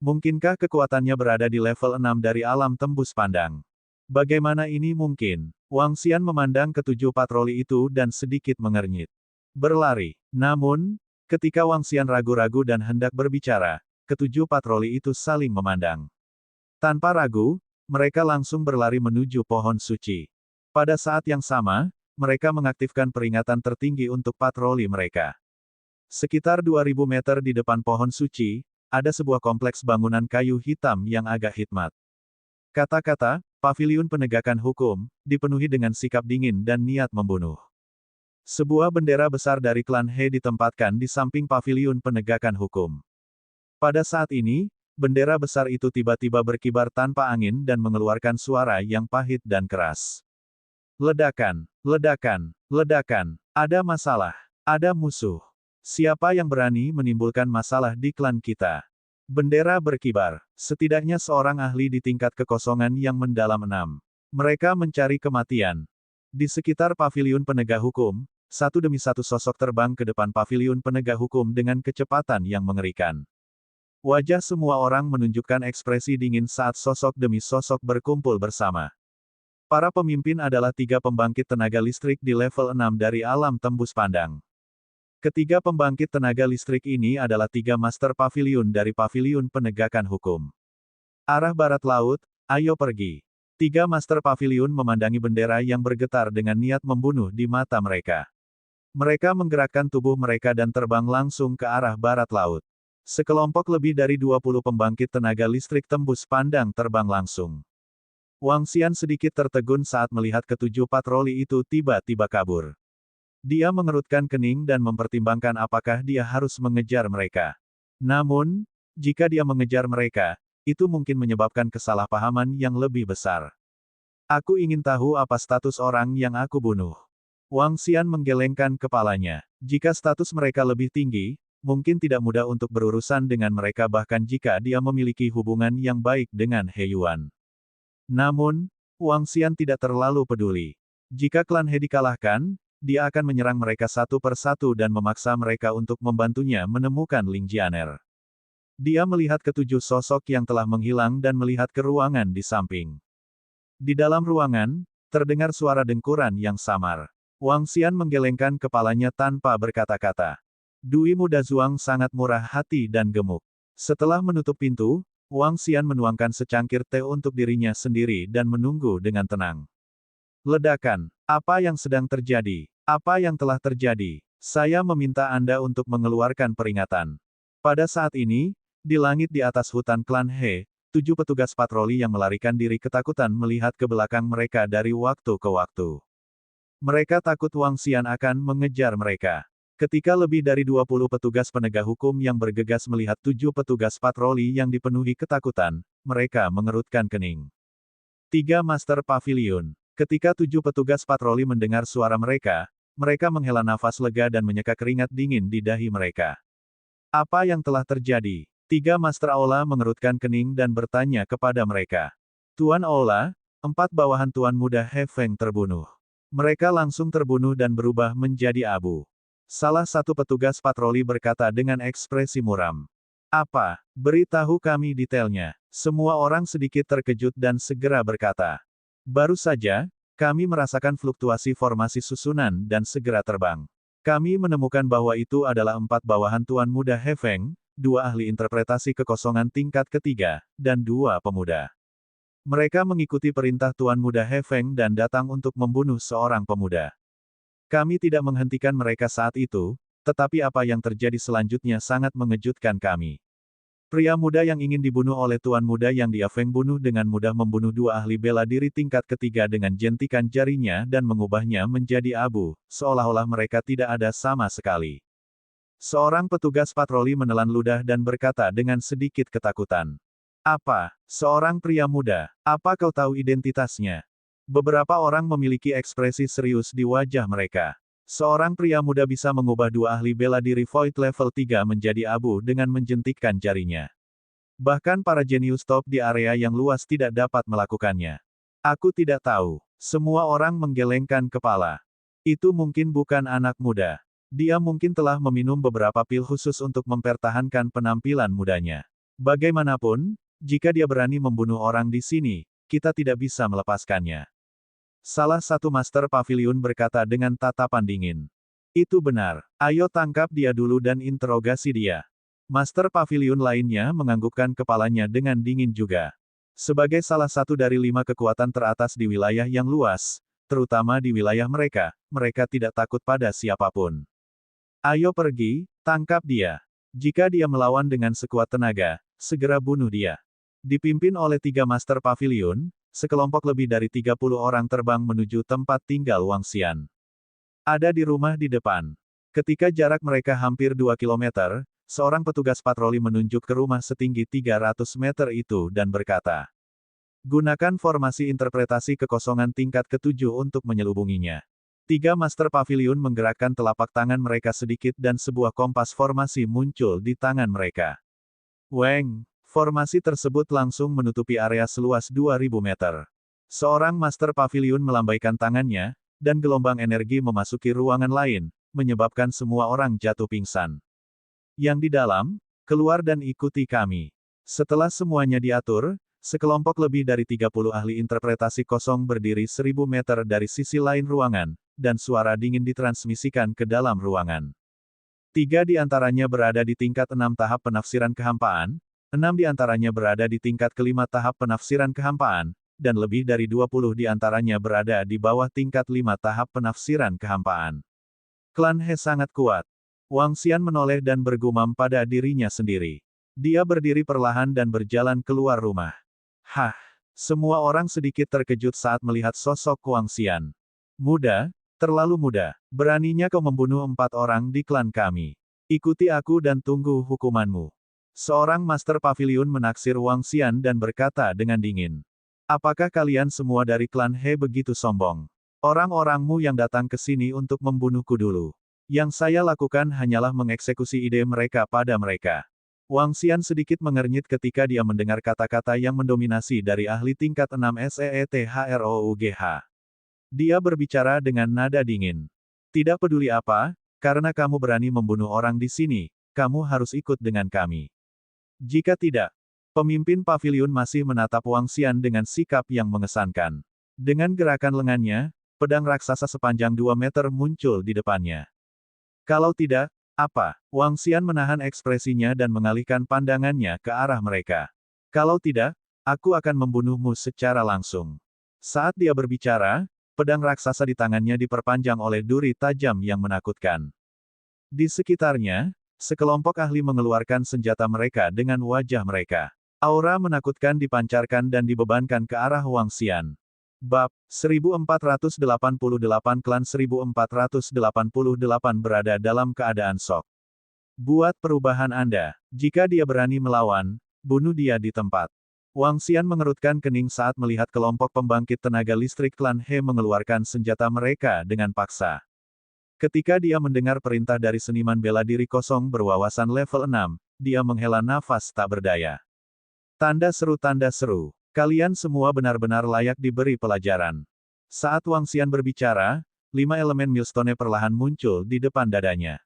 Mungkinkah kekuatannya berada di level 6 dari alam tembus pandang? Bagaimana ini mungkin? Wang Xian memandang ke-7 patroli itu dan sedikit mengernyit. Berlari. Namun, ketika Wang Xian ragu-ragu dan hendak berbicara, ke-7 patroli itu saling memandang. Tanpa ragu, mereka langsung berlari menuju pohon suci. Pada saat yang sama, mereka mengaktifkan peringatan tertinggi untuk patroli mereka. Sekitar 2000 meter di depan pohon suci, ada sebuah kompleks bangunan kayu hitam yang agak hikmat. Kata-kata, paviliun penegakan hukum, dipenuhi dengan sikap dingin dan niat membunuh. Sebuah bendera besar dari klan He ditempatkan di samping paviliun penegakan hukum. Pada saat ini, bendera besar itu tiba-tiba berkibar tanpa angin dan mengeluarkan suara yang pahit dan keras. Ledakan, ledakan, ledakan. Ada masalah. Ada musuh. Siapa yang berani menimbulkan masalah di klan kita? Bendera berkibar. Setidaknya seorang ahli di tingkat kekosongan yang mendalam 6. Mereka mencari kematian. Di sekitar paviliun penegak hukum, satu demi satu sosok terbang ke depan paviliun penegak hukum dengan kecepatan yang mengerikan. Wajah semua orang menunjukkan ekspresi dingin saat sosok demi sosok berkumpul bersama. Para pemimpin adalah 3 pembangkit tenaga listrik di level 6 dari alam tembus pandang. Ketiga pembangkit tenaga listrik ini adalah 3 master paviliun dari paviliun penegakan hukum. Arah barat laut, ayo pergi. 3 master paviliun memandangi bendera yang bergetar dengan niat membunuh di mata mereka. Mereka menggerakkan tubuh mereka dan terbang langsung ke arah barat laut. Sekelompok lebih dari 20 pembangkit tenaga listrik tembus pandang terbang langsung. Wang Xian sedikit tertegun saat melihat ketujuh patroli itu tiba-tiba kabur. Dia mengerutkan kening dan mempertimbangkan apakah dia harus mengejar mereka. Namun, jika dia mengejar mereka, itu mungkin menyebabkan kesalahpahaman yang lebih besar. Aku ingin tahu apa status orang yang aku bunuh. Wang Xian menggelengkan kepalanya. Jika status mereka lebih tinggi, mungkin tidak mudah untuk berurusan dengan mereka bahkan jika dia memiliki hubungan yang baik dengan He Yuan. Namun, Wang Xian tidak terlalu peduli. Jika klan He dikalahkan, dia akan menyerang mereka satu persatu dan memaksa mereka untuk membantunya menemukan Ling Jianer. Dia melihat ketujuh sosok yang telah menghilang dan melihat ke ruangan di samping. Di dalam ruangan, terdengar suara dengkuran yang samar. Wang Xian menggelengkan kepalanya tanpa berkata-kata. Dui muda Zuang sangat murah hati dan gemuk. Setelah menutup pintu, Wang Xian menuangkan secangkir teh untuk dirinya sendiri dan menunggu dengan tenang. Ledakan. Apa yang sedang terjadi? Apa yang telah terjadi? Saya meminta Anda untuk mengeluarkan peringatan. Pada saat ini, di langit di atas hutan klan He, 7 petugas patroli yang melarikan diri ketakutan melihat ke belakang mereka dari waktu ke waktu. Mereka takut Wang Xian akan mengejar mereka. Ketika lebih dari 20 petugas penegak hukum yang bergegas melihat 7 petugas patroli yang dipenuhi ketakutan, mereka mengerutkan kening. 3 Master Pavilion. Ketika 7 petugas patroli mendengar suara mereka, mereka menghela nafas lega dan menyeka keringat dingin di dahi mereka. Apa yang telah terjadi? 3 Master Aula mengerutkan kening dan bertanya kepada mereka. Tuan Aula, 4 bawahan Tuan Muda He Feng terbunuh. Mereka langsung terbunuh dan berubah menjadi abu. Salah satu petugas patroli berkata dengan ekspresi muram. Apa? Beritahu kami detailnya. Semua orang sedikit terkejut dan segera berkata. Baru saja, kami merasakan fluktuasi formasi susunan dan segera terbang. Kami menemukan bahwa itu adalah 4 bawahan Tuan Muda He Feng, 2 ahli interpretasi kekosongan tingkat ketiga, dan 2 pemuda. Mereka mengikuti perintah Tuan Muda He Feng dan datang untuk membunuh seorang pemuda. Kami tidak menghentikan mereka saat itu, tetapi apa yang terjadi selanjutnya sangat mengejutkan kami. Pria muda yang ingin dibunuh oleh Tuan Muda yang dia Feng bunuh dengan mudah membunuh 2 ahli bela diri tingkat ketiga dengan jentikan jarinya dan mengubahnya menjadi abu, seolah-olah mereka tidak ada sama sekali. Seorang petugas patroli menelan ludah dan berkata dengan sedikit ketakutan. Apa? Seorang pria muda, apa kau tahu identitasnya? Beberapa orang memiliki ekspresi serius di wajah mereka. Seorang pria muda bisa mengubah 2 ahli bela diri Void level 3 menjadi abu dengan menjentikkan jarinya. Bahkan para jenius top di area yang luas tidak dapat melakukannya. Aku tidak tahu. Semua orang menggelengkan kepala. Itu mungkin bukan anak muda. Dia mungkin telah meminum beberapa pil khusus untuk mempertahankan penampilan mudanya. Bagaimanapun, jika dia berani membunuh orang di sini, kita tidak bisa melepaskannya. Salah satu Master Pavilion berkata dengan tatapan dingin. Itu benar. Ayo tangkap dia dulu dan interogasi dia. Master Pavilion lainnya menganggukkan kepalanya dengan dingin juga. Sebagai salah satu dari 5 kekuatan teratas di wilayah yang luas, terutama di wilayah mereka, mereka tidak takut pada siapapun. Ayo pergi, tangkap dia. Jika dia melawan dengan sekuat tenaga, segera bunuh dia. Dipimpin oleh 3 Master Pavilion, sekelompok lebih dari 30 orang terbang menuju tempat tinggal Wang Xian. Ada di rumah di depan. Ketika jarak mereka hampir 2 kilometer, seorang petugas patroli menunjuk ke rumah setinggi 300 meter itu dan berkata, gunakan formasi interpretasi kekosongan tingkat ke-7 untuk menyelubunginya. 3 Master Pavilion menggerakkan telapak tangan mereka sedikit dan sebuah kompas formasi muncul di tangan mereka. Weng! Formasi tersebut langsung menutupi area seluas 2000 meter. Seorang Master Pavilion melambaikan tangannya, dan gelombang energi memasuki ruangan lain, menyebabkan semua orang jatuh pingsan. Yang di dalam, keluar dan ikuti kami. Setelah semuanya diatur, sekelompok lebih dari 30 ahli interpretasi kosong berdiri 1000 meter dari sisi lain ruangan, dan suara dingin ditransmisikan ke dalam ruangan. 3 di antaranya berada di tingkat 6 tahap penafsiran kehampaan, 6 di antaranya berada di tingkat kelima tahap penafsiran kehampaan, dan lebih dari 20 di antaranya berada di bawah tingkat 5 tahap penafsiran kehampaan. Klan He sangat kuat. Wang Xian menoleh dan bergumam pada dirinya sendiri. Dia berdiri perlahan dan berjalan keluar rumah. Hah! Semua orang sedikit terkejut saat melihat sosok Wang Xian. Muda, terlalu muda. Beraninya kau membunuh 4 orang di klan kami. Ikuti aku dan tunggu hukumanmu. Seorang Master Pavilion menaksir Wang Xian dan berkata dengan dingin. Apakah kalian semua dari klan He begitu sombong? Orang-orangmu yang datang ke sini untuk membunuhku dulu. Yang saya lakukan hanyalah mengeksekusi ide mereka pada mereka. Wang Xian sedikit mengernyit ketika dia mendengar kata-kata yang mendominasi dari ahli tingkat 6 SEETHROUGH. Dia berbicara dengan nada dingin. Tidak peduli apa, karena kamu berani membunuh orang di sini, kamu harus ikut dengan kami. Jika tidak, pemimpin pavilion masih menatap Wang Xian dengan sikap yang mengesankan. Dengan gerakan lengannya, pedang raksasa sepanjang 2 meter muncul di depannya. Kalau tidak, apa? Wang Xian menahan ekspresinya dan mengalihkan pandangannya ke arah mereka. Kalau tidak, aku akan membunuhmu secara langsung. Saat dia berbicara, pedang raksasa di tangannya diperpanjang oleh duri tajam yang menakutkan. Di sekitarnya, sekelompok ahli mengeluarkan senjata mereka dengan wajah mereka. Aura menakutkan dipancarkan dan dibebankan ke arah Wang Xian. Bab 1488 Klan 1488 berada dalam keadaan shock. Buat perubahan Anda. Jika dia berani melawan, bunuh dia di tempat. Wang Xian mengerutkan kening saat melihat kelompok pembangkit tenaga listrik klan He mengeluarkan senjata mereka dengan paksa. Ketika dia mendengar perintah dari seniman bela diri kosong berwawasan level 6, dia menghela nafas tak berdaya. Tanda seru. Kalian semua benar-benar layak diberi pelajaran. Saat Wang Xian berbicara, 5 elemen Millstone perlahan muncul di depan dadanya.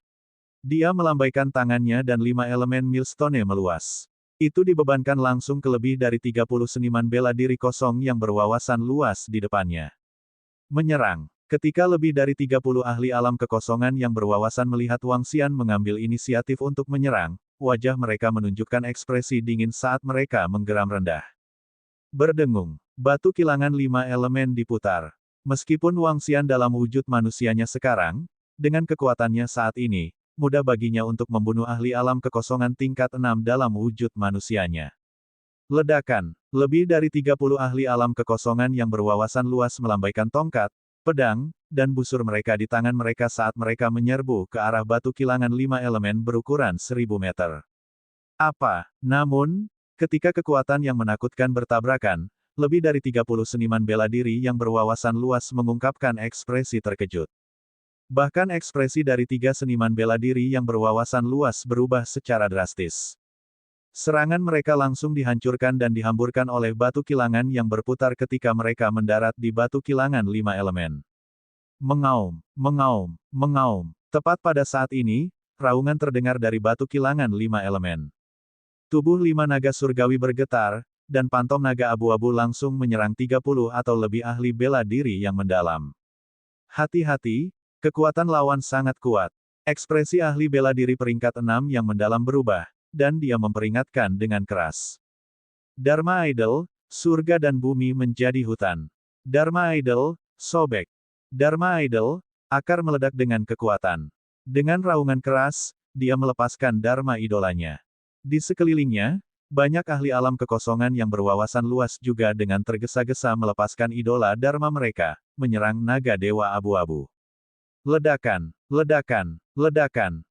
Dia melambaikan tangannya dan 5 elemen Millstone meluas. Itu dibebankan langsung ke lebih dari 30 seniman bela diri kosong yang berwawasan luas di depannya. Menyerang. Ketika lebih dari 30 ahli alam kekosongan yang berwawasan melihat Wang Xian mengambil inisiatif untuk menyerang, wajah mereka menunjukkan ekspresi dingin saat mereka menggeram rendah. Berdengung. Batu kilangan 5 elemen diputar. Meskipun Wang Xian dalam wujud manusianya sekarang, dengan kekuatannya saat ini, mudah baginya untuk membunuh ahli alam kekosongan tingkat 6 dalam wujud manusianya. Ledakan. Lebih dari 30 ahli alam kekosongan yang berwawasan luas melambaikan tongkat, pedang, dan busur mereka di tangan mereka saat mereka menyerbu ke arah batu kilangan 5 elemen berukuran 1000 meter. Apa? Namun, ketika kekuatan yang menakutkan bertabrakan, lebih dari 30 seniman bela diri yang berwawasan luas mengungkapkan ekspresi terkejut. Bahkan ekspresi dari 3 seniman bela diri yang berwawasan luas berubah secara drastis. Serangan mereka langsung dihancurkan dan dihamburkan oleh batu kilangan yang berputar ketika mereka mendarat di batu kilangan 5 elemen. Mengaum. Tepat pada saat ini, raungan terdengar dari batu kilangan 5 elemen. Tubuh 5 naga surgawi bergetar, dan pantom naga abu-abu langsung menyerang 30 atau lebih ahli bela diri yang mendalam. Hati-hati, kekuatan lawan sangat kuat. Ekspresi ahli bela diri peringkat 6 yang mendalam berubah, dan dia memperingatkan dengan keras. Dharma Idol, surga dan bumi menjadi hutan. Dharma Idol, sobek. Dharma Idol, akar meledak dengan kekuatan. Dengan raungan keras, dia melepaskan Dharma idolanya. Di sekelilingnya, banyak ahli alam kekosongan yang berwawasan luas juga dengan tergesa-gesa melepaskan idola Dharma mereka, menyerang naga dewa abu-abu. Ledakan.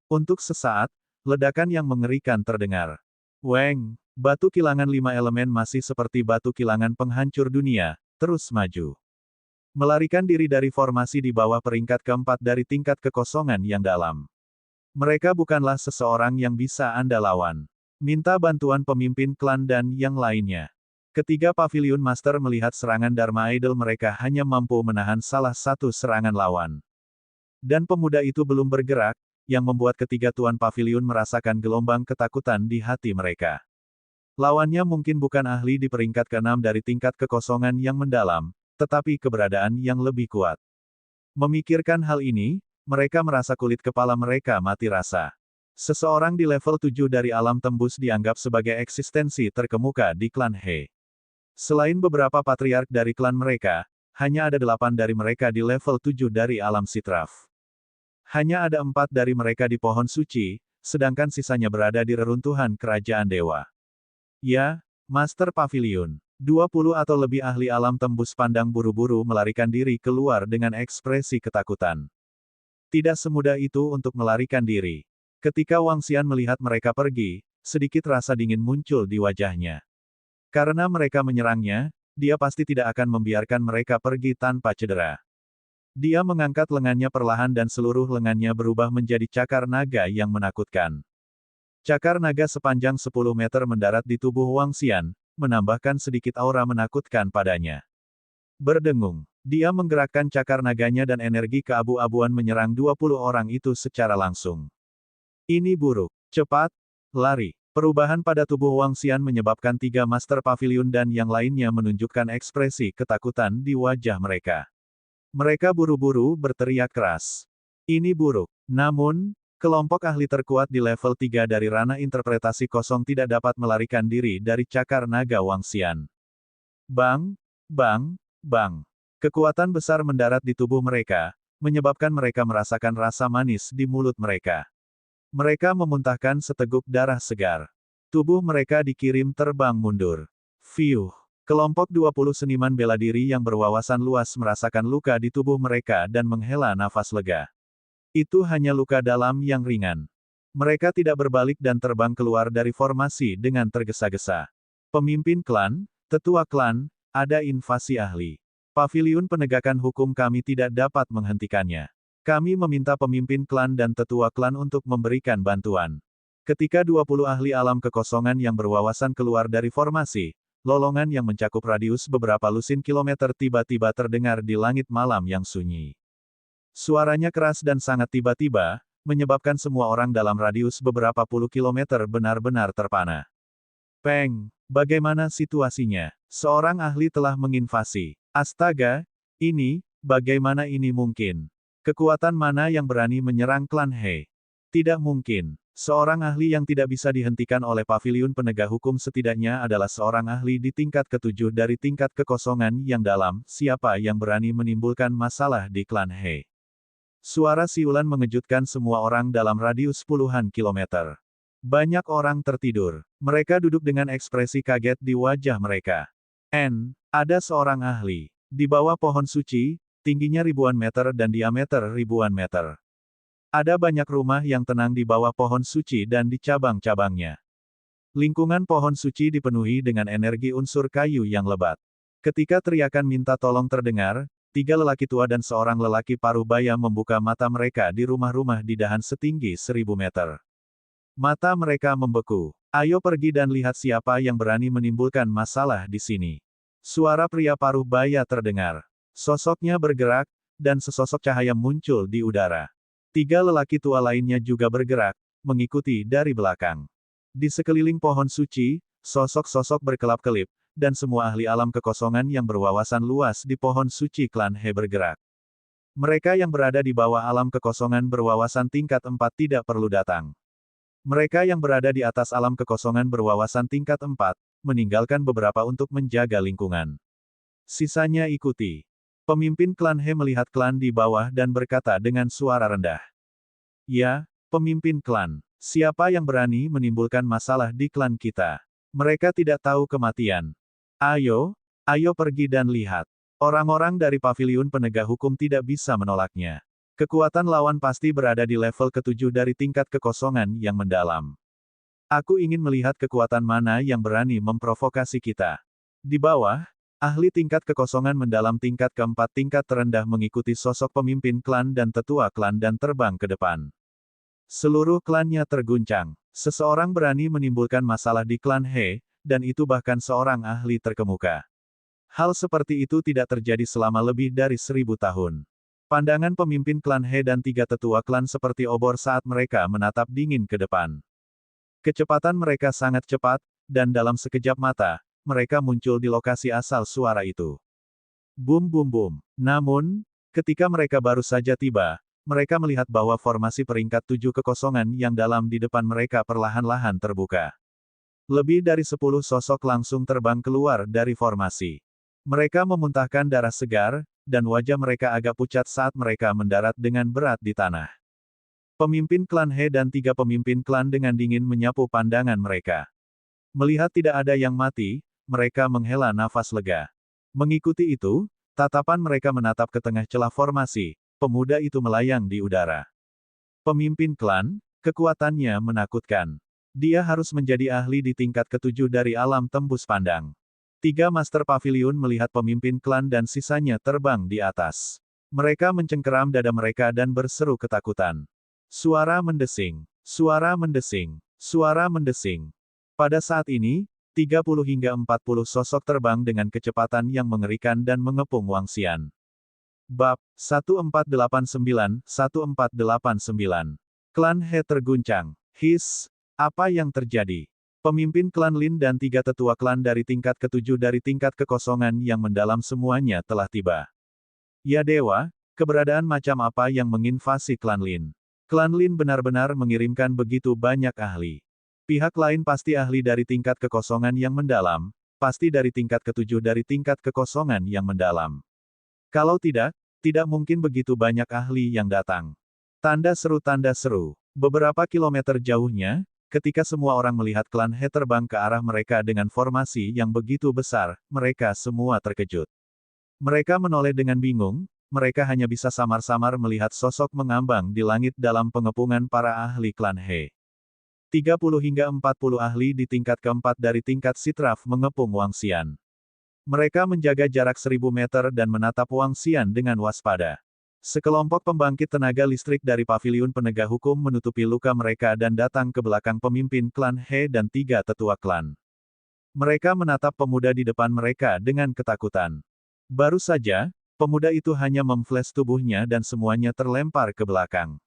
Untuk sesaat, ledakan yang mengerikan terdengar. Weng, batu kilangan 5 elemen masih seperti batu kilangan penghancur dunia, terus maju. Melarikan diri dari formasi di bawah peringkat keempat dari tingkat kekosongan yang dalam. Mereka bukanlah seseorang yang bisa Anda lawan. Minta bantuan pemimpin klan dan yang lainnya. Ketiga Pavilion Master melihat serangan Dharma Idol mereka hanya mampu menahan salah satu serangan lawan. Dan pemuda itu belum bergerak, yang membuat ketiga Tuan Pavilion merasakan gelombang ketakutan di hati mereka. Lawannya mungkin bukan ahli di peringkat ke-6 dari tingkat kekosongan yang mendalam, tetapi keberadaan yang lebih kuat. Memikirkan hal ini, mereka merasa kulit kepala mereka mati rasa. Seseorang di level 7 dari alam tembus dianggap sebagai eksistensi terkemuka di klan He. Selain beberapa patriark dari klan mereka, hanya ada 8 dari mereka di level 7 dari alam Sitraf. Hanya ada 4 dari mereka di pohon suci, sedangkan sisanya berada di reruntuhan kerajaan dewa. Ya, Master Pavilion. 20 atau lebih ahli alam tembus pandang buru-buru melarikan diri keluar dengan ekspresi ketakutan. Tidak semudah itu untuk melarikan diri. Ketika Wang Xian melihat mereka pergi, sedikit rasa dingin muncul di wajahnya. Karena mereka menyerangnya, dia pasti tidak akan membiarkan mereka pergi tanpa cedera. Dia mengangkat lengannya perlahan dan seluruh lengannya berubah menjadi cakar naga yang menakutkan. Cakar naga sepanjang 10 meter mendarat di tubuh Wang Xian, menambahkan sedikit aura menakutkan padanya. Berdengung, dia menggerakkan cakar naganya dan energi keabu-abuan menyerang 20 orang itu secara langsung. Ini buruk. Cepat, lari. Perubahan pada tubuh Wang Xian menyebabkan 3 Master Pavilion dan yang lainnya menunjukkan ekspresi ketakutan di wajah mereka. Mereka buru-buru berteriak keras. Ini buruk. Namun, kelompok ahli terkuat di level 3 dari ranah interpretasi kosong tidak dapat melarikan diri dari cakar naga Wang Xian. Bang, bang, bang. Kekuatan besar mendarat di tubuh mereka, menyebabkan mereka merasakan rasa manis di mulut mereka. Mereka memuntahkan seteguk darah segar. Tubuh mereka dikirim terbang mundur. Fiuh. Kelompok 20 seniman bela diri yang berwawasan luas merasakan luka di tubuh mereka dan menghela nafas lega. Itu hanya luka dalam yang ringan. Mereka tidak berbalik dan terbang keluar dari formasi dengan tergesa-gesa. Pemimpin klan, tetua klan, ada invasi ahli. Pavilion penegakan hukum kami tidak dapat menghentikannya. Kami meminta pemimpin klan dan tetua klan untuk memberikan bantuan. Ketika 20 ahli alam kekosongan yang berwawasan keluar dari formasi, lolongan yang mencakup radius beberapa lusin kilometer tiba-tiba terdengar di langit malam yang sunyi. Suaranya keras dan sangat tiba-tiba, menyebabkan semua orang dalam radius beberapa puluh kilometer benar-benar terpana. Peng, bagaimana situasinya? Seorang ahli telah menginvasi. Astaga, bagaimana ini mungkin? Kekuatan mana yang berani menyerang klan He? Tidak mungkin. Seorang ahli yang tidak bisa dihentikan oleh Pavilion penegak hukum setidaknya adalah seorang ahli di tingkat ke-7 dari tingkat kekosongan yang dalam. Siapa yang berani menimbulkan masalah di klan He? Suara siulan mengejutkan semua orang dalam radius puluhan kilometer. Banyak orang tertidur. Mereka duduk dengan ekspresi kaget di wajah mereka. Ada seorang ahli. Di bawah pohon suci, tingginya ribuan meter dan diameter ribuan meter. Ada banyak rumah yang tenang di bawah pohon suci dan di cabang-cabangnya. Lingkungan pohon suci dipenuhi dengan energi unsur kayu yang lebat. Ketika teriakan minta tolong terdengar, 3 lelaki tua dan seorang lelaki paruh baya membuka mata mereka di rumah-rumah di dahan setinggi 1000 meter. Mata mereka membeku. Ayo pergi dan lihat siapa yang berani menimbulkan masalah di sini. Suara pria paruh baya terdengar. Sosoknya bergerak, dan sesosok cahaya muncul di udara. 3 lelaki tua lainnya juga bergerak, mengikuti dari belakang. Di sekeliling pohon suci, sosok-sosok berkelap-kelip, dan semua ahli alam kekosongan yang berwawasan luas di pohon suci klan He bergerak. Mereka yang berada di bawah alam kekosongan berwawasan tingkat 4 tidak perlu datang. Mereka yang berada di atas alam kekosongan berwawasan tingkat 4, meninggalkan beberapa untuk menjaga lingkungan. Sisanya ikuti. Pemimpin klan He melihat klan di bawah dan berkata dengan suara rendah. Ya, pemimpin klan. Siapa yang berani menimbulkan masalah di klan kita? Mereka tidak tahu kematian. Ayo pergi dan lihat. Orang-orang dari Pavilion penegak hukum tidak bisa menolaknya. Kekuatan lawan pasti berada di level ke-7 dari tingkat kekosongan yang mendalam. Aku ingin melihat kekuatan mana yang berani memprovokasi kita. Di bawah, ahli tingkat kekosongan mendalam tingkat keempat tingkat terendah mengikuti sosok pemimpin klan dan tetua klan dan terbang ke depan. Seluruh klannya terguncang. Seseorang berani menimbulkan masalah di klan He, dan itu bahkan seorang ahli terkemuka. Hal seperti itu tidak terjadi selama lebih dari 1000 tahun. Pandangan pemimpin klan He dan 3 tetua klan seperti obor saat mereka menatap dingin ke depan. Kecepatan mereka sangat cepat, dan dalam sekejap mata, mereka muncul di lokasi asal suara itu. Bum bum bum. Namun, ketika mereka baru saja tiba, mereka melihat bahwa formasi peringkat 7 kekosongan yang dalam di depan mereka perlahan-lahan terbuka. Lebih dari 10 sosok langsung terbang keluar dari formasi. Mereka memuntahkan darah segar, dan wajah mereka agak pucat saat mereka mendarat dengan berat di tanah. Pemimpin klan He dan 3 pemimpin klan dengan dingin menyapu pandangan mereka. Melihat tidak ada yang mati, mereka menghela nafas lega. Mengikuti itu, tatapan mereka menatap ke tengah celah formasi, pemuda itu melayang di udara. Pemimpin klan, kekuatannya menakutkan. Dia harus menjadi ahli di tingkat ke-7 dari alam tembus pandang. 3 Master Pavilion melihat pemimpin klan dan sisanya terbang di atas. Mereka mencengkeram dada mereka dan berseru ketakutan. Suara mendesing, suara mendesing, suara mendesing. Pada saat ini, 30 hingga 40 sosok terbang dengan kecepatan yang mengerikan dan mengepung Wangxian. Bab 1489-1489. Klan He terguncang. His, apa yang terjadi? Pemimpin klan Lin dan 3 tetua klan dari tingkat ke-7 dari tingkat kekosongan yang mendalam semuanya telah tiba. Ya dewa, keberadaan macam apa yang menginvasi klan Lin? Klan Lin benar-benar mengirimkan begitu banyak ahli. Pihak lain pasti ahli dari tingkat kekosongan yang mendalam, pasti dari tingkat ke-7 dari tingkat kekosongan yang mendalam. Kalau tidak, tidak mungkin begitu banyak ahli yang datang. Tanda seru. Beberapa kilometer jauhnya, ketika semua orang melihat klan He terbang ke arah mereka dengan formasi yang begitu besar, mereka semua terkejut. Mereka menoleh dengan bingung, mereka hanya bisa samar-samar melihat sosok mengambang di langit dalam pengepungan para ahli klan He. 30 hingga 40 ahli di tingkat keempat dari tingkat Sitraf mengepung Wangxian. Mereka menjaga jarak 1000 meter dan menatap Wangxian dengan waspada. Sekelompok pembangkit tenaga listrik dari paviliun penegak hukum menutupi luka mereka dan datang ke belakang pemimpin klan He dan 3 tetua klan. Mereka menatap pemuda di depan mereka dengan ketakutan. Baru saja, pemuda itu hanya memflash tubuhnya dan semuanya terlempar ke belakang.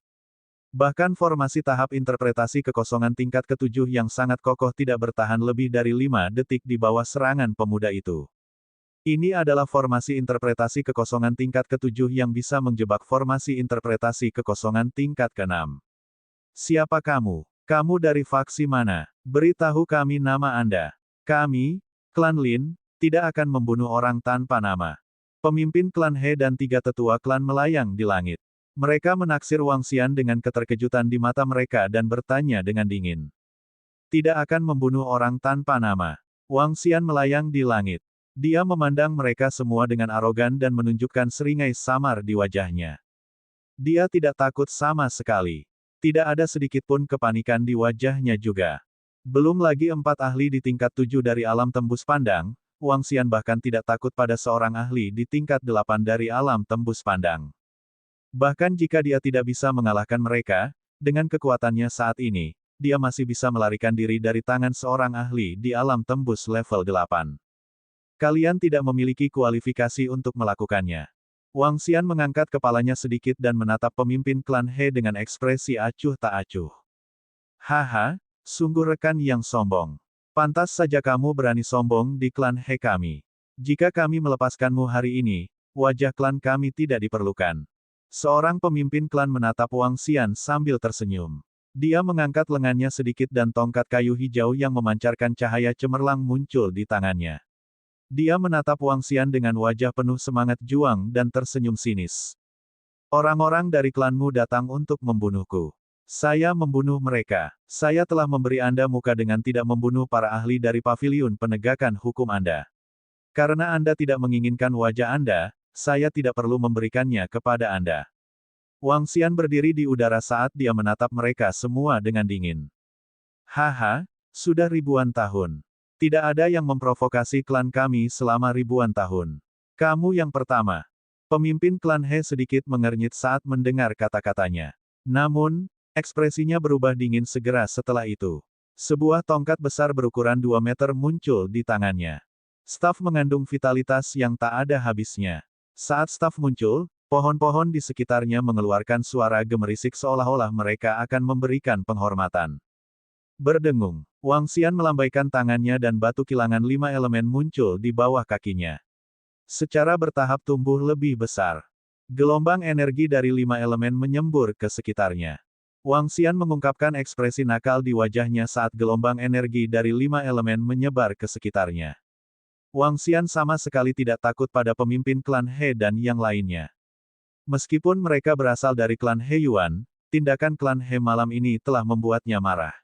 Bahkan formasi tahap interpretasi kekosongan tingkat ke-7 yang sangat kokoh tidak bertahan lebih dari 5 detik di bawah serangan pemuda itu. Ini adalah formasi interpretasi kekosongan tingkat ke-7 yang bisa menjebak formasi interpretasi kekosongan tingkat ke-6. Siapa kamu? Kamu dari faksi mana? Beritahu kami nama Anda. Kami, klan Lin, tidak akan membunuh orang tanpa nama. Pemimpin klan He dan 3 tetua klan melayang di langit. Mereka menaksir Wangxian dengan keterkejutan di mata mereka dan bertanya dengan dingin. Tidak akan membunuh orang tanpa nama. Wangxian melayang di langit. Dia memandang mereka semua dengan arogan dan menunjukkan seringai samar di wajahnya. Dia tidak takut sama sekali. Tidak ada sedikit pun kepanikan di wajahnya juga. Belum lagi 4 ahli di tingkat 7 dari alam tembus pandang, Wangxian bahkan tidak takut pada seorang ahli di tingkat 8 dari alam tembus pandang. Bahkan jika dia tidak bisa mengalahkan mereka, dengan kekuatannya saat ini, dia masih bisa melarikan diri dari tangan seorang ahli di alam tembus level 8. Kalian tidak memiliki kualifikasi untuk melakukannya. Wangxian mengangkat kepalanya sedikit dan menatap pemimpin klan He dengan ekspresi acuh tak acuh. Haha, sungguh rekan yang sombong. Pantas saja kamu berani sombong di klan He kami. Jika kami melepaskanmu hari ini, wajah klan kami tidak diperlukan. Seorang pemimpin klan menatap Wangxian sambil tersenyum. Dia mengangkat lengannya sedikit dan tongkat kayu hijau yang memancarkan cahaya cemerlang muncul di tangannya. Dia menatap Wangxian dengan wajah penuh semangat juang dan tersenyum sinis. Orang-orang dari klanmu datang untuk membunuhku. Saya membunuh mereka. Saya telah memberi Anda muka dengan tidak membunuh para ahli dari paviliun penegakan hukum Anda. Karena Anda tidak menginginkan wajah Anda, saya tidak perlu memberikannya kepada Anda. Wangxian berdiri di udara saat dia menatap mereka semua dengan dingin. Haha, sudah ribuan tahun. Tidak ada yang memprovokasi klan kami selama ribuan tahun. Kamu yang pertama. Pemimpin klan He sedikit mengernyit saat mendengar kata-katanya. Namun, ekspresinya berubah dingin segera setelah itu. Sebuah tongkat besar berukuran 2 meter muncul di tangannya. Staf mengandung vitalitas yang tak ada habisnya. Saat staf muncul, pohon-pohon di sekitarnya mengeluarkan suara gemerisik seolah-olah mereka akan memberikan penghormatan. Berdengung, Wang Xian melambaikan tangannya dan batu kilangan 5 elemen muncul di bawah kakinya. Secara bertahap tumbuh lebih besar. Gelombang energi dari 5 elemen menyembur ke sekitarnya. Wang Xian mengungkapkan ekspresi nakal di wajahnya saat gelombang energi dari 5 elemen menyebar ke sekitarnya. Wang Xian sama sekali tidak takut pada pemimpin klan He dan yang lainnya. Meskipun mereka berasal dari klan He Yuan, tindakan klan He malam ini telah membuatnya marah.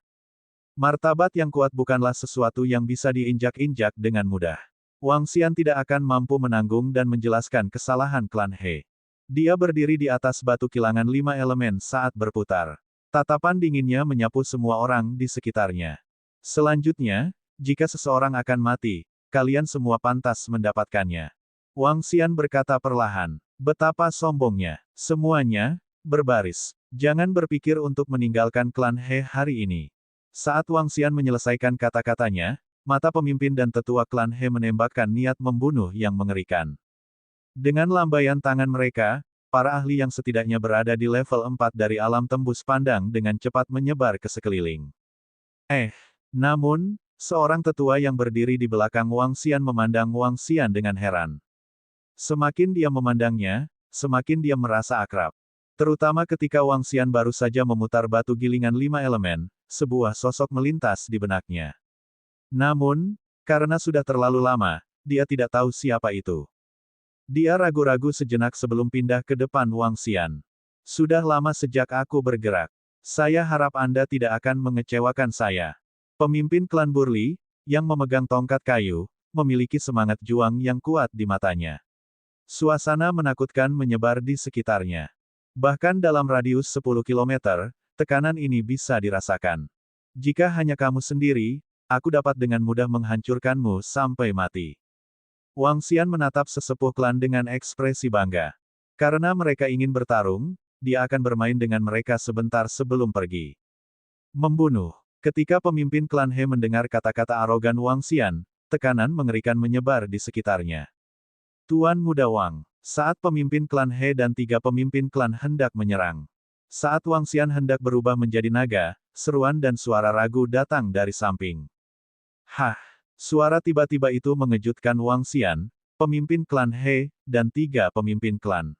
Martabat yang kuat bukanlah sesuatu yang bisa diinjak-injak dengan mudah. Wang Xian tidak akan mampu menanggung dan menjelaskan kesalahan klan He. Dia berdiri di atas batu kilangan 5 elemen saat berputar. Tatapan dinginnya menyapu semua orang di sekitarnya. Selanjutnya, jika seseorang akan mati, kalian semua pantas mendapatkannya. Wang Xian berkata perlahan. Betapa sombongnya. Semuanya, berbaris. Jangan berpikir untuk meninggalkan klan He hari ini. Saat Wang Xian menyelesaikan kata-katanya, mata pemimpin dan tetua klan He menembakkan niat membunuh yang mengerikan. Dengan lambaian tangan mereka, para ahli yang setidaknya berada di level 4 dari alam tembus pandang dengan cepat menyebar ke sekeliling. Namun, seorang tetua yang berdiri di belakang Wang Xian memandang Wang Xian dengan heran. Semakin dia memandangnya, semakin dia merasa akrab. Terutama ketika Wang Xian baru saja memutar batu gilingan 5 elemen, sebuah sosok melintas di benaknya. Namun, karena sudah terlalu lama, dia tidak tahu siapa itu. Dia ragu-ragu sejenak sebelum pindah ke depan Wang Xian. Sudah lama sejak aku bergerak. Saya harap Anda tidak akan mengecewakan saya. Pemimpin klan Burli, yang memegang tongkat kayu, memiliki semangat juang yang kuat di matanya. Suasana menakutkan menyebar di sekitarnya. Bahkan dalam radius 10 km, tekanan ini bisa dirasakan. Jika hanya kamu sendiri, aku dapat dengan mudah menghancurkanmu sampai mati. Wang Xian menatap sesepuh klan dengan ekspresi bangga. Karena mereka ingin bertarung, dia akan bermain dengan mereka sebentar sebelum pergi. Membunuh. Ketika pemimpin klan He mendengar kata-kata arogan Wang Xian, tekanan mengerikan menyebar di sekitarnya. Tuan Muda Wang. Saat pemimpin klan He dan 3 pemimpin klan hendak menyerang. Saat Wang Xian hendak berubah menjadi naga, seruan dan suara ragu datang dari samping. Hah! Suara tiba-tiba itu mengejutkan Wang Xian, pemimpin klan He, dan 3 pemimpin klan.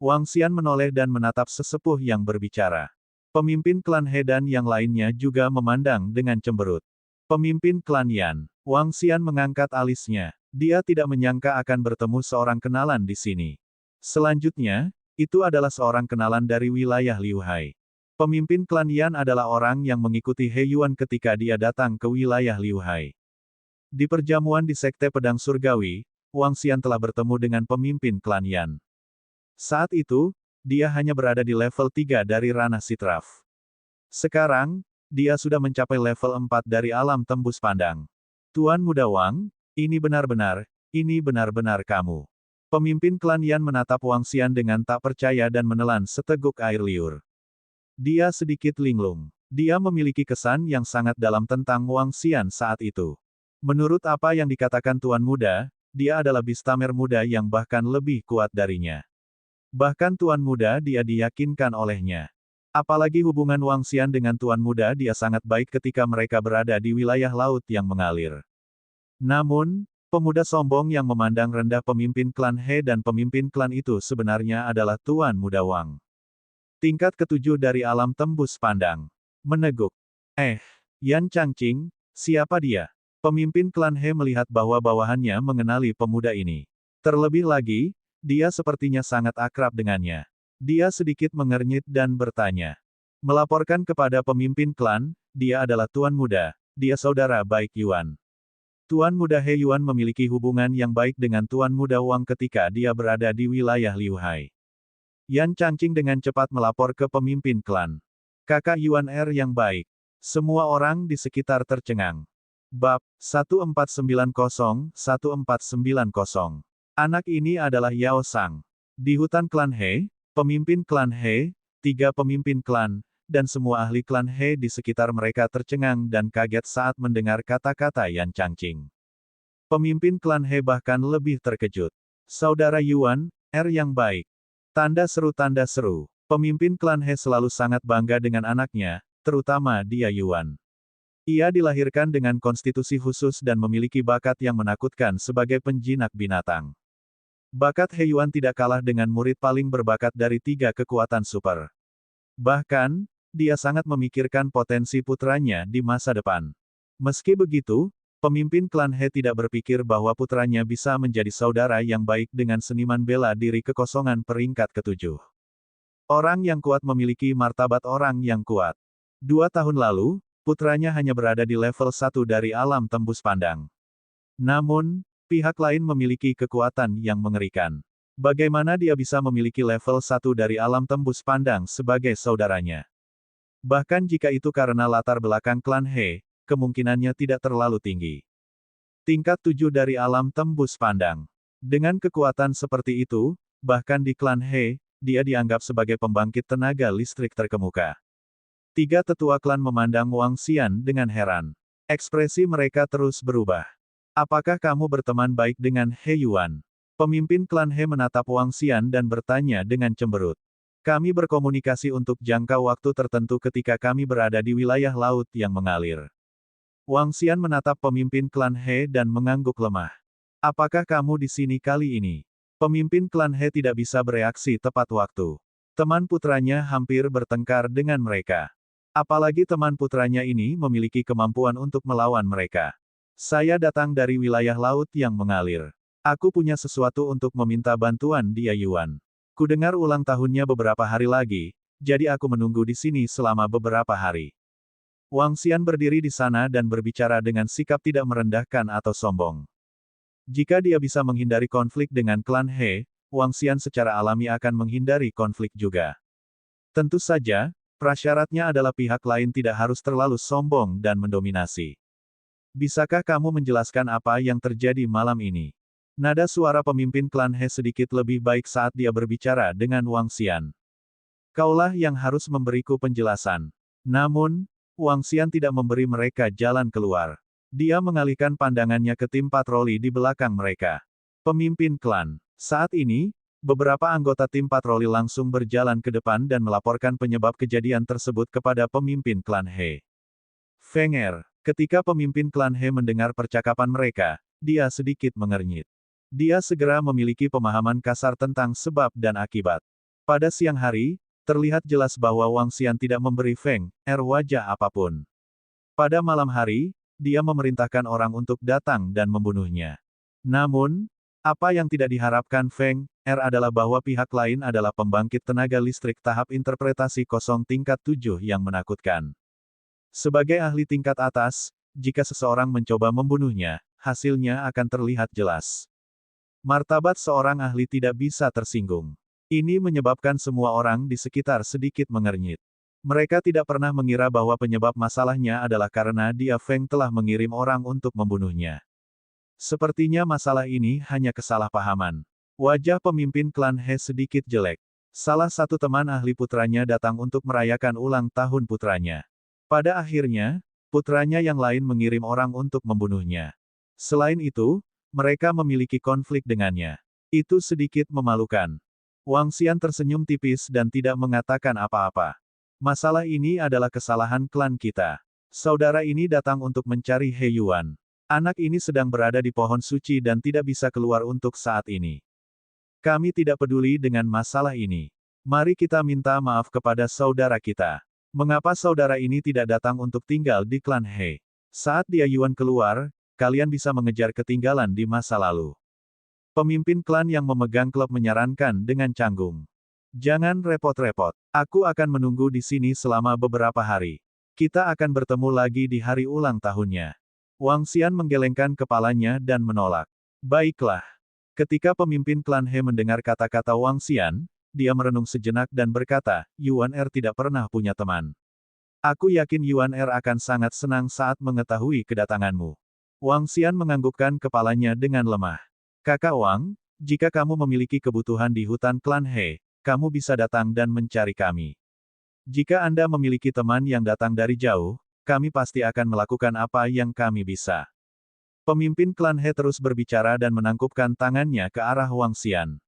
Wang Xian menoleh dan menatap sesepuh yang berbicara. Pemimpin klan He dan yang lainnya juga memandang dengan cemberut. Pemimpin klan Yan. Wang Xian mengangkat alisnya. Dia tidak menyangka akan bertemu seorang kenalan di sini. Selanjutnya, itu adalah seorang kenalan dari wilayah Liu Hai. Pemimpin klan Yan adalah orang yang mengikuti He Yuan ketika dia datang ke wilayah Liu Hai. Di perjamuan di Sekte Pedang Surgawi, Wang Xian telah bertemu dengan pemimpin klan Yan. Saat itu, dia hanya berada di level 3 dari ranah Sitraf. Sekarang, dia sudah mencapai level 4 dari alam tembus pandang. Tuan Muda Wang, ini benar-benar kamu. Pemimpin klan Yan menatap Wang Xian dengan tak percaya dan menelan seteguk air liur. Dia sedikit linglung. Dia memiliki kesan yang sangat dalam tentang Wang Xian saat itu. Menurut apa yang dikatakan Tuan Muda, dia adalah Bistamer muda yang bahkan lebih kuat darinya. Bahkan Tuan Muda dia diyakinkan olehnya. Apalagi hubungan Wang Xian dengan Tuan Muda dia sangat baik ketika mereka berada di wilayah laut yang mengalir. Namun, pemuda sombong yang memandang rendah pemimpin klan He dan pemimpin klan itu sebenarnya adalah Tuan Muda Wang. Tingkat ke-7 dari alam tembus pandang. Meneguk. Yan Changqing, siapa dia? Pemimpin klan He melihat bahwa bawahannya mengenali pemuda ini. Terlebih lagi, dia sepertinya sangat akrab dengannya. Dia sedikit mengernyit dan bertanya. Melaporkan kepada pemimpin klan, dia adalah Tuan Muda, dia saudara baik Yuan. Tuan Muda He Yuan memiliki hubungan yang baik dengan Tuan Muda Wang ketika dia berada di wilayah Liu Hai. Yan Changqing dengan cepat melapor ke pemimpin klan. Kakak Yuan yang baik. Semua orang di sekitar tercengang. Bab 1490-1490. Anak ini adalah Yao Sang. Di hutan klan He, pemimpin klan He, 3 pemimpin klan, dan semua ahli klan He di sekitar mereka tercengang dan kaget saat mendengar kata-kata Yan Changqing. Pemimpin klan He bahkan lebih terkejut. Saudara Yuan, yang baik. Tanda seru. Pemimpin klan He selalu sangat bangga dengan anaknya, terutama dia Yuan. Ia dilahirkan dengan konstitusi khusus dan memiliki bakat yang menakutkan sebagai penjinak binatang. Bakat He Yuan tidak kalah dengan murid paling berbakat dari 3 kekuatan super. Bahkan, dia sangat memikirkan potensi putranya di masa depan. Meski begitu, pemimpin klan He tidak berpikir bahwa putranya bisa menjadi saudara yang baik dengan seniman bela diri kekosongan peringkat ke-7. Orang yang kuat memiliki martabat orang yang kuat. 2 tahun lalu, putranya hanya berada di level 1 dari alam tembus pandang. Namun, pihak lain memiliki kekuatan yang mengerikan. Bagaimana dia bisa memiliki level 1 dari alam tembus pandang sebagai saudaranya? Bahkan jika itu karena latar belakang klan He, kemungkinannya tidak terlalu tinggi. Tingkat 7 dari alam tembus pandang. Dengan kekuatan seperti itu, bahkan di klan He, dia dianggap sebagai pembangkit tenaga listrik terkemuka. 3 tetua klan memandang Wang Xian dengan heran. Ekspresi mereka terus berubah. Apakah kamu berteman baik dengan He Yuan? Pemimpin klan He menatap Wang Xian dan bertanya dengan cemberut. Kami berkomunikasi untuk jangka waktu tertentu ketika kami berada di wilayah laut yang mengalir. Wang Xian menatap pemimpin klan He dan mengangguk lemah. Apakah kamu di sini kali ini? Pemimpin klan He tidak bisa bereaksi tepat waktu. Teman putranya hampir bertengkar dengan mereka. Apalagi teman putranya ini memiliki kemampuan untuk melawan mereka. Saya datang dari wilayah laut yang mengalir. Aku punya sesuatu untuk meminta bantuan dia Yuan. Kudengar ulang tahunnya beberapa hari lagi, jadi aku menunggu di sini selama beberapa hari. Wang Xian berdiri di sana dan berbicara dengan sikap tidak merendahkan atau sombong. Jika dia bisa menghindari konflik dengan klan He, Wang Xian secara alami akan menghindari konflik juga. Tentu saja, prasyaratnya adalah pihak lain tidak harus terlalu sombong dan mendominasi. Bisakah kamu menjelaskan apa yang terjadi malam ini? Nada suara pemimpin klan He sedikit lebih baik saat dia berbicara dengan Wang Xian. Kaulah yang harus memberiku penjelasan. Namun, Wang Xian tidak memberi mereka jalan keluar. Dia mengalihkan pandangannya ke tim patroli di belakang mereka. Pemimpin klan. Saat ini, beberapa anggota tim patroli langsung berjalan ke depan dan melaporkan penyebab kejadian tersebut kepada pemimpin klan He. Feng Er. Ketika pemimpin klan He mendengar percakapan mereka, dia sedikit mengernyit. Dia segera memiliki pemahaman kasar tentang sebab dan akibat. Pada siang hari, terlihat jelas bahwa Wang Xian tidak memberi Feng Er wajah apapun. Pada malam hari, dia memerintahkan orang untuk datang dan membunuhnya. Namun, apa yang tidak diharapkan Feng Er adalah bahwa pihak lain adalah pembangkit tenaga listrik tahap interpretasi kosong tingkat 7 yang menakutkan. Sebagai ahli tingkat atas, jika seseorang mencoba membunuhnya, hasilnya akan terlihat jelas. Martabat seorang ahli tidak bisa tersinggung. Ini menyebabkan semua orang di sekitar sedikit mengernyit. Mereka tidak pernah mengira bahwa penyebab masalahnya adalah karena dia Feng telah mengirim orang untuk membunuhnya. Sepertinya masalah ini hanya kesalahpahaman. Wajah pemimpin klan He sedikit jelek. Salah satu teman ahli putranya datang untuk merayakan ulang tahun putranya. Pada akhirnya, putranya yang lain mengirim orang untuk membunuhnya. Selain itu, mereka memiliki konflik dengannya. Itu sedikit memalukan. Wang Xian tersenyum tipis dan tidak mengatakan apa-apa. Masalah ini adalah kesalahan klan kita. Saudara ini datang untuk mencari He Yuan. Anak ini sedang berada di pohon suci dan tidak bisa keluar untuk saat ini. Kami tidak peduli dengan masalah ini. Mari kita minta maaf kepada saudara kita. Mengapa saudara ini tidak datang untuk tinggal di klan He? Saat dia Yuan keluar, kalian bisa mengejar ketinggalan di masa lalu. Pemimpin klan yang memegang klub menyarankan dengan canggung. Jangan repot-repot. Aku akan menunggu di sini selama beberapa hari. Kita akan bertemu lagi di hari ulang tahunnya. Wang Xian menggelengkan kepalanya dan menolak. Baiklah. Ketika pemimpin klan He mendengar kata-kata Wang Xian, dia merenung sejenak dan berkata, Yuan tidak pernah punya teman. Aku yakin Yuan akan sangat senang saat mengetahui kedatanganmu. Wang Xian menganggukkan kepalanya dengan lemah. Kakak Wang, jika kamu memiliki kebutuhan di hutan klan He, kamu bisa datang dan mencari kami. Jika Anda memiliki teman yang datang dari jauh, kami pasti akan melakukan apa yang kami bisa. Pemimpin klan He terus berbicara dan menangkupkan tangannya ke arah Wang Xian.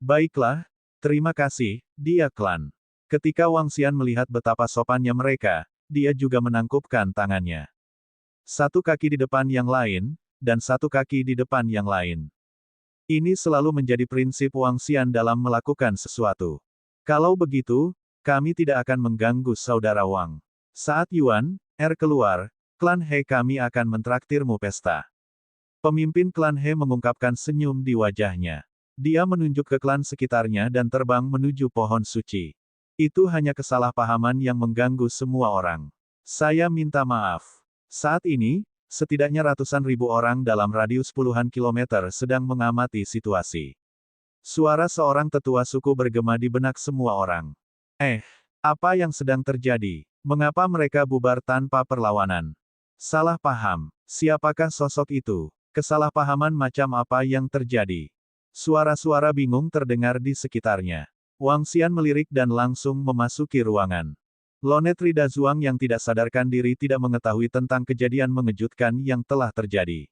Baiklah, terima kasih, dia klan. Ketika Wang Xian melihat betapa sopannya mereka, dia juga menangkupkan tangannya. Satu kaki di depan yang lain, dan satu kaki di depan yang lain. Ini selalu menjadi prinsip Wang Xian dalam melakukan sesuatu. Kalau begitu, kami tidak akan mengganggu saudara Wang. Saat Yuan keluar, klan He kami akan mentraktirmu pesta. Pemimpin klan He mengungkapkan senyum di wajahnya. Dia menunjuk ke klan sekitarnya dan terbang menuju pohon suci. Itu hanya kesalahpahaman yang mengganggu semua orang. Saya minta maaf. Saat ini, setidaknya ratusan ribu orang dalam radius puluhan kilometer sedang mengamati situasi. Suara seorang tetua suku bergema di benak semua orang. Apa yang sedang terjadi? Mengapa mereka bubar tanpa perlawanan? Salah paham. Siapakah sosok itu? Kesalahpahaman macam apa yang terjadi? Suara-suara bingung terdengar di sekitarnya. Wang Xian melirik dan langsung memasuki ruangan. Lonet Rida Zuang yang tidak sadarkan diri tidak mengetahui tentang kejadian mengejutkan yang telah terjadi.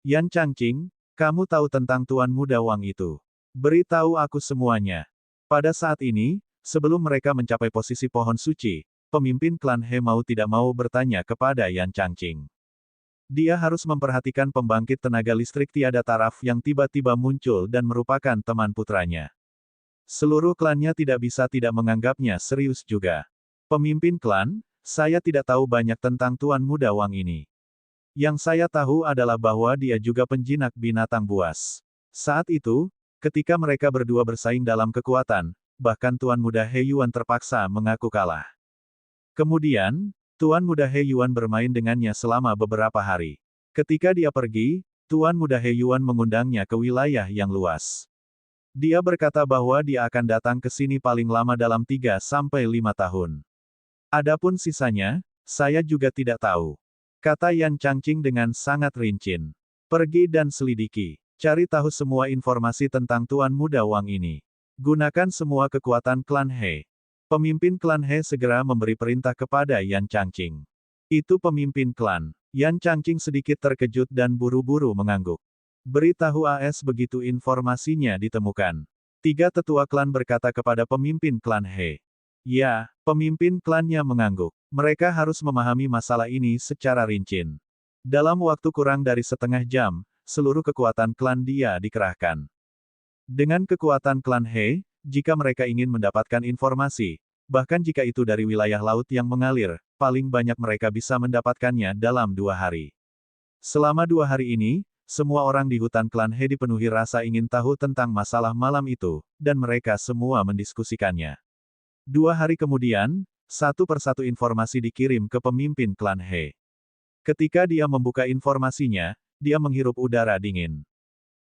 Yan Changqing, kamu tahu tentang Tuan Muda Wang itu. Beritahu aku semuanya. Pada saat ini, sebelum mereka mencapai posisi pohon suci, pemimpin klan He mau tidak mau bertanya kepada Yan Changqing. Dia harus memperhatikan pembangkit tenaga listrik tiada taraf yang tiba-tiba muncul dan merupakan teman putranya. Seluruh klannya tidak bisa tidak menganggapnya serius juga. Pemimpin klan, saya tidak tahu banyak tentang Tuan Muda Wang ini. Yang saya tahu adalah bahwa dia juga penjinak binatang buas. Saat itu, ketika mereka berdua bersaing dalam kekuatan, bahkan Tuan Muda He Yuan terpaksa mengaku kalah. Kemudian, Tuan Muda He Yuan bermain dengannya selama beberapa hari. Ketika dia pergi, Tuan Muda He Yuan mengundangnya ke wilayah yang luas. Dia berkata bahwa dia akan datang ke sini paling lama dalam 3 sampai 5 tahun. Adapun sisanya, saya juga tidak tahu. Kata Yan Changqing dengan sangat rinci. Pergi dan selidiki. Cari tahu semua informasi tentang Tuan Muda Wang ini. Gunakan semua kekuatan klan He. Pemimpin klan He segera memberi perintah kepada Yan Changqing. Itu pemimpin klan. Yan Changqing sedikit terkejut dan buru-buru mengangguk. Beritahu AS begitu informasinya ditemukan. 3 tetua klan berkata kepada pemimpin klan He. Ya, pemimpin klannya mengangguk. Mereka harus memahami masalah ini secara rinci. Dalam waktu kurang dari setengah jam, seluruh kekuatan klan dia dikerahkan. Dengan kekuatan klan He, jika mereka ingin mendapatkan informasi, bahkan jika itu dari wilayah laut yang mengalir, paling banyak mereka bisa mendapatkannya dalam 2 hari. Selama 2 hari ini, semua orang di hutan klan He dipenuhi rasa ingin tahu tentang masalah malam itu, dan mereka semua mendiskusikannya. 2 hari kemudian, satu persatu informasi dikirim ke pemimpin klan He. Ketika dia membuka informasinya, dia menghirup udara dingin.